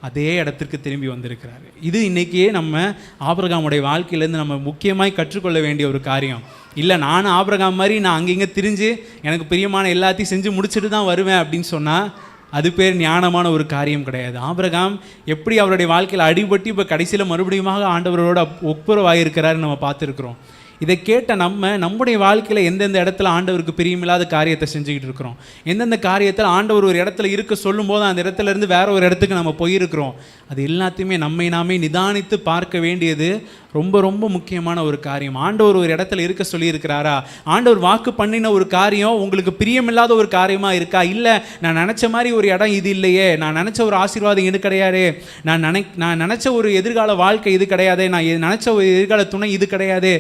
அதே இடத்திற்கு திரும்பி வந்திருக்கிறாரு. இது இன்றைக்கே நம்ம ஆபிரகாமுடைய வாழ்க்கையிலேருந்து நம்ம முக்கியமாய் கற்றுக்கொள்ள வேண்டிய ஒரு காரியம். இல்லை நானும் ஆபிரகாம் மாதிரி நான் அங்கங்கே திரிஞ்சு எனக்கு பிரியமான எல்லாத்தையும் செஞ்சு முடிச்சுட்டு தான் வருவேன் அப்படின்னு சொன்னால் அது பேர் ஞானமான ஒரு காரியம் கிடையாது. ஆபிரகாம் எப்படி அவருடைய வாழ்க்கையில் அடிபட்டு இப்போ கடைசியில் மறுபடியுமாக ஆண்டவரோட ஒப்புரவாயிருக்கிறாருன்னு நம்ம பார்த்துருக்குறோம். இதை கேட்ட நம்முடைய வாழ்க்கையில் எந்தெந்த இடத்துல ஆண்டவருக்கு பிரியமில்லாத காரியத்தை செஞ்சுக்கிட்டு இருக்கிறோம், எந்தெந்த காரியத்தில் ஆண்டவர் ஒரு இடத்துல இருக்க சொல்லும் போது அந்த இடத்துல இருந்து வேற ஒரு இடத்துக்கு நம்ம போயிருக்கிறோம், அது எல்லாத்தையுமே நம்மை நாமே நிதானித்து பார்க்க வேண்டியது ரொம்ப ரொம்ப முக்கியமான ஒரு காரியம். ஆண்டவர் ஒரு இடத்துல இருக்க சொல்லியிருக்கிறாரா, ஆண்டவர் வாக்கு பண்ணின ஒரு காரியம் உங்களுக்கு பிரியமில்லாத ஒரு காரியமாக இருக்கா, இல்லை நான் நினச்ச மாதிரி ஒரு இடம் இது இல்லையே, நான் நினச்ச ஒரு ஆசீர்வாதம் இது கிடையாது, நான் நினச்ச ஒரு எதிர்கால வாழ்க்கை இது கிடையாது, நான் நினச்ச ஒரு எதிர்கால துணை இது கிடையாது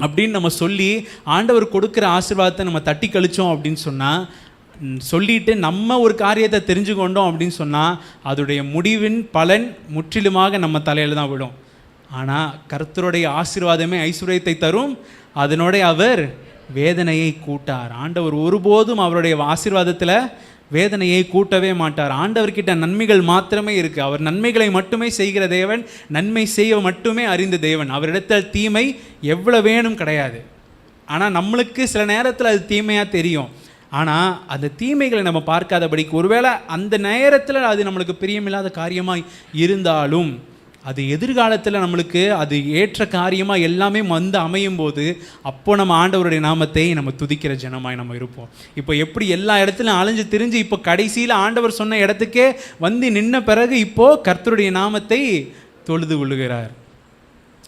அப்படின்னு நம்ம சொல்லி ஆண்டவர் கொடுக்குற ஆசீர்வாதத்தை நம்ம தட்டி கழிச்சோம் அப்படின்னு சொன்னால், சொல்லிட்டு நம்ம ஒரு காரியத்தை தெரிஞ்சு கொண்டோம் அப்படின்னு சொன்னால் அதோடைய முடிவின் பலன் முற்றிலுமாக நம்ம தலையில் தான் விடும். ஆனால் கர்த்தருடைய ஆசீர்வாதமே ஐஸ்வர்யத்தை தரும், அதனோட அவர் வேதனையை கூட்டார். ஆண்டவர் ஒருபோதும் அவருடைய ஆசீர்வாதத்தில் வேதனையை கூட்டவே மாட்டார். ஆண்டவர்கிட்ட நன்மைகள் மாத்திரமே இருக்குது. அவர் நன்மைகளை மட்டுமே செய்கிற தேவன், நன்மை செய்ய மட்டுமே அறிந்த தேவன். அவரிடத்தில் தீமை எவ்வளோ வேணும் கிடையாது. ஆனால் நம்மளுக்கு சில நேரத்தில் அது தீமையாக தெரியும். ஆனால் அந்த தீமைகளை நம்ம பார்க்காதபடிக்கு ஒருவேளை அந்த நேரத்தில் அது நம்மளுக்கு பிரியமில்லாத காரியமாக இருந்தாலும் அது எதிர்காலத்தில் நம்மளுக்கு அது ஏற்ற காரியமாக எல்லாமே வந்து அமையும் போது அப்போ நம்ம ஆண்டவருடைய நாமத்தை நம்ம துதிக்கிற ஜனமாய் நம்ம இருப்போம். இப்போ எப்படி எல்லா இடத்துலையும் அலைஞ்சு திரிஞ்சு இப்போ கடைசியில் ஆண்டவர் சொன்ன இடத்துக்கே வந்து நின்ன பிறகு இப்போது கர்த்தருடைய நாமத்தை தொழுது கொள்ளுகிறார்.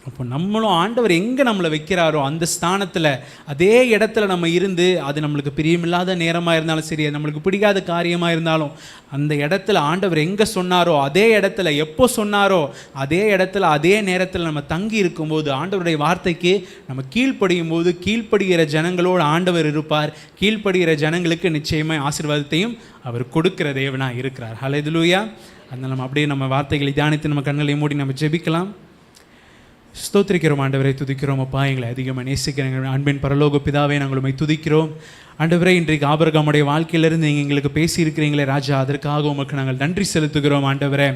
அப்போ நம்மளும் ஆண்டவர் எங்கே நம்மளை வைக்கிறாரோ அந்த ஸ்தானத்தில் அதே இடத்துல நம்ம இருந்து, அது நம்மளுக்கு பிரியமில்லாத நேரமாக இருந்தாலும் சரி, நம்மளுக்கு பிடிக்காத காரியமாக இருந்தாலும் அந்த இடத்துல ஆண்டவர் எங்கே சொன்னாரோ அதே இடத்துல எப்போ சொன்னாரோ அதே இடத்துல அதே நேரத்தில் நம்ம தங்கி இருக்கும்போது ஆண்டவருடைய வார்த்தைக்கு நம்ம கீழ்ப்படியும் போது கீழ்ப்படுகிற ஜனங்களோடு ஆண்டவர் இருப்பார். கீழ்ப்படுகிற ஜனங்களுக்கு நிச்சயமாக ஆசீர்வாதத்தையும் அவர் கொடுக்கிற தேவனாக இருக்கிறார். ஹல்லேலூயா. அதனால் நம்ம அப்படியே நம்ம வார்த்தைகளை தியானித்து நம்ம கண்களை மூடி நம்ம ஜெபிக்கலாம். ஸ்தோத்திரிக்கிறோம் ஆண்டவரை, துதிக்கிறோம் அப்பா, எங்களை அதிகமாக நேசிக்கிறேன் அன்பின் பரலோக பிதாவே, நாங்கள் உம்மை துதிக்கிறோம் ஆண்டவரே. இன்றைக்கு ஆபிரகாமுடைய வாழ்க்கையிலிருந்து நீங்கள் எங்களுக்கு பேசியிருக்கிறீங்களே ராஜா, அதற்காக உமக்கு நாங்கள் நன்றி செலுத்துகிறோம் ஆண்டவரே.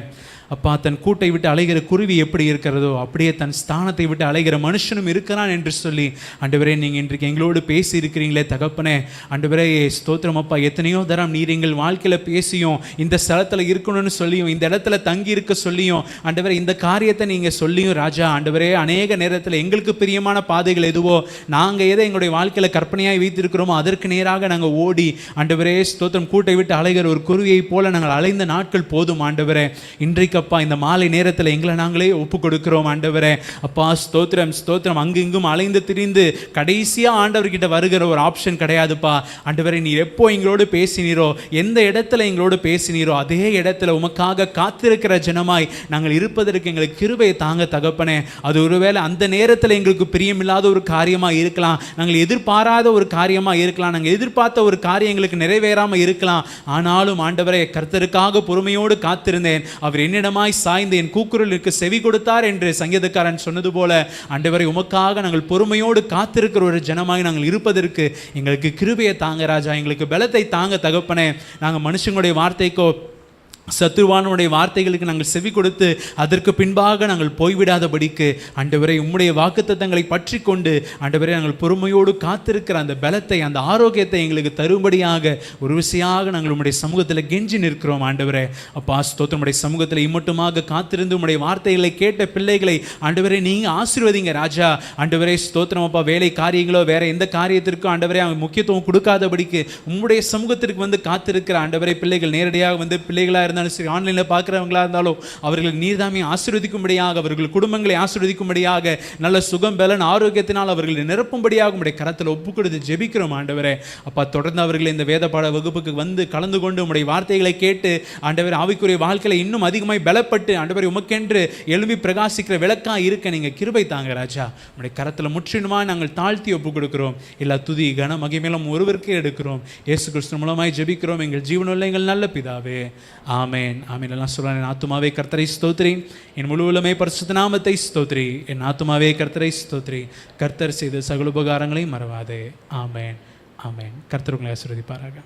அப்பா, தன் கூட்டை விட்டு அலைகிற குருவி எப்படி இருக்கிறதோ அப்படியே தன் ஸ்தானத்தை விட்டு அலைகிற மனுஷனும் இருக்கிறான் என்று சொல்லி ஆண்டவரே நீங்கள் இன்றைக்கு எங்களோடு பேசி இருக்கிறீங்களே தகப்பனே. ஆண்டவரே ஸ்தோத்திரம் அப்பா. எத்தனையோ தரம் நீர் எங்கள் வாழ்க்கையில் பேசியும் இந்த ஸ்தலத்தில் இருக்கணும்னு சொல்லியும் இந்த இடத்துல தங்கி இருக்க சொல்லியும் ஆண்டவரே இந்த காரியத்தை நீங்கள் சொல்லியும் ராஜா ஆண்டவரே அநேக நேரத்தில் எங்களுக்கு பிரியமான பாதைகள் எதுவோ நாங்கள் எதை எங்களுடைய வாழ்க்கையில் கற்பனையாய் வைத்திருக்கிறோமோ அதற்கு நேராக நாங்கள் ஓடி ஆண்டவரே ஸ்தோத்திரம் கூட்டை விட்டு அலைகிற ஒரு குருவியை போல நாங்கள் அலைந்த நாட்கள் போதும் ஆண்டவரே. இன்றைக்கு அப்பா இந்த மாலை நேரத்தில் எங்களை நாங்களே ஒப்பு கொடுக்கிறோம் ஆண்டவரே. அப்பா ஸ்தோத்திரம் ஸ்தோத்திரம். அங்கும் அலைந்து திரிந்து கடைசியாக ஆண்டவர்கிட்ட வருகிற ஒரு ஆப்ஷன் கிடையாதுப்பா ஆண்டவரே. நீர் எப்போ எங்களோடு பேசினீரோ எந்த இடத்துல எங்களோடு பேசினீரோ அதே இடத்துல உமக்காக காத்திருக்கிற ஜனமாய் நாங்கள் இருப்பதற்கு எங்களுக்கு கிருபையை தாங்க தகப்பனே. அது ஒருவேளை அந்த நேரத்தில் எங்களுக்கு பிரியமில்லாத ஒரு காரியமாக இருக்கலாம், நாங்கள் எதிர்பாராத ஒரு காரியமாக இருக்கலாம், நாங்கள் எதிர்பார்த்த ஒரு காரியம் எங்களுக்கு நிறைவேறாமல் இருக்கலாம். ஆனாலும் ஆண்டவரே கர்த்தருக்காக பொறுமையோடு காத்திருந்தேன், அவர் என்னிடமாய் சாய்ந்து என் கூக்குரலுக்கு செவி கொடுத்தார் என்று சங்கீதக்காரன் சொன்னது போல ஆண்டவரை உமக்காக நாங்கள் பொறுமையோடு காத்திருக்கிற ஒரு ஜனமாய் நாங்கள் இருப்பதற்கு எங்களுக்கு கிருபையை தாங்க ராஜா, எங்களுக்கு பலத்தை தாங்க தகப்பனே. நாங்கள் மனுஷங்களுடைய வார்த்தைக்கோ சத்துருவானுடைய வார்த்தைகளுக்கு நாங்கள் செவி கொடுத்து அதற்கு பின்பாக நாங்கள் போய்விடாதபடிக்கு ஆண்டவரே உம்முடைய வாக்குத்தத்தங்களை பற்றி கொண்டு ஆண்டவரே நாங்கள் பொறுமையோடு காத்திருக்கிற அந்த பலத்தை அந்த ஆரோக்கியத்தை எங்களுக்கு தரும்படியாக ஒரு விஷயமாக நாங்கள் உம்முடைய சமூகத்தில் கெஞ்சி நிற்கிறோம் ஆண்டவரே. அப்பா ஸ்தோத்திரம். உம்முடைய சமூகத்தில் இம்மட்டுமாக காத்திருந்து உம்முடைய வார்த்தைகளை கேட்ட பிள்ளைகளை ஆண்டவரே நீங்கள் ஆசீர்வதிங்க ராஜா. ஆண்டவரே ஸ்தோத்திரம் அப்பா. வேலை காரியங்களோ வேற எந்த காரியத்திற்கும் ஆண்டவரே அவங்க முக்கியத்துவம் கொடுக்காதபடிக்கு உம்முடைய சமூகத்திற்கு வந்து காத்திருக்கிற ஆண்டவரே பிள்ளைகள் நேரடியாக வந்து பிள்ளைகளாக இருந்தாலும் சரி, ஆன்லைனில் பார்க்குறவங்களா இருந்தாலும் அவர்கள் நீர்தாமே ஆசீர்வதிக்கும்படியாக, அவர்கள் குடும்பங்களை ஆசீர்வதிக்கும்படியாக, நல்ல சுகம் பலன் ஆரோக்கியத்தினால் அவர்களை நிரப்பும்படியாக உடைய கரத்தில் ஒப்பு கொடுத்து ஜெபிக்கிறோம் ஆண்டவரே. அப்பா, தொடர்ந்து அவர்கள் இந்த வேத பாட வகுப்புக்கு வந்து கலந்து கொண்டு உடைய வார்த்தைகளை கேட்டு ஆண்டவர் ஆவிக்குரிய வாழ்க்கையில் இன்னும் அதிகமாய் பலப்பட்டு ஆண்டவரை உமக்கென்று எழும்பி பிரகாசிக்கிற விளக்கா இருக்க நீங்க கிருபை தாங்க ராஜா. உடைய கரத்தில் முற்றிலுமா நாங்கள் தாழ்த்தி ஒப்பு கொடுக்கிறோம். எல்லா துதி கன மகிமையிலும் ஒருவருக்கே எடுக்கிறோம். இயேசு கிறிஸ்து மூலமாய் ஜெபிக்கிறோம் எங்கள் ஜீவனுள்ள எங்கள் நல்ல பிதாவே, ஆமேன் ஆமேன். எல்லாம் சொல்ல, என் ஆத்துமாவே கர்த்தரை ஸ்தோத்திரி, என் முழு உள்ளமே பரிசுத்த நாமத்தை ஸ்தோத்திரி, என் ஆத்துமாவே கர்த்தரை ஸ்தோத்திரி, கர்த்தர் செய்த சகல உபகாரங்களையும் மறவாதே. ஆமேன் ஆமேன். கர்த்தர் உங்களை ஆசீர்வதிப்பாராக.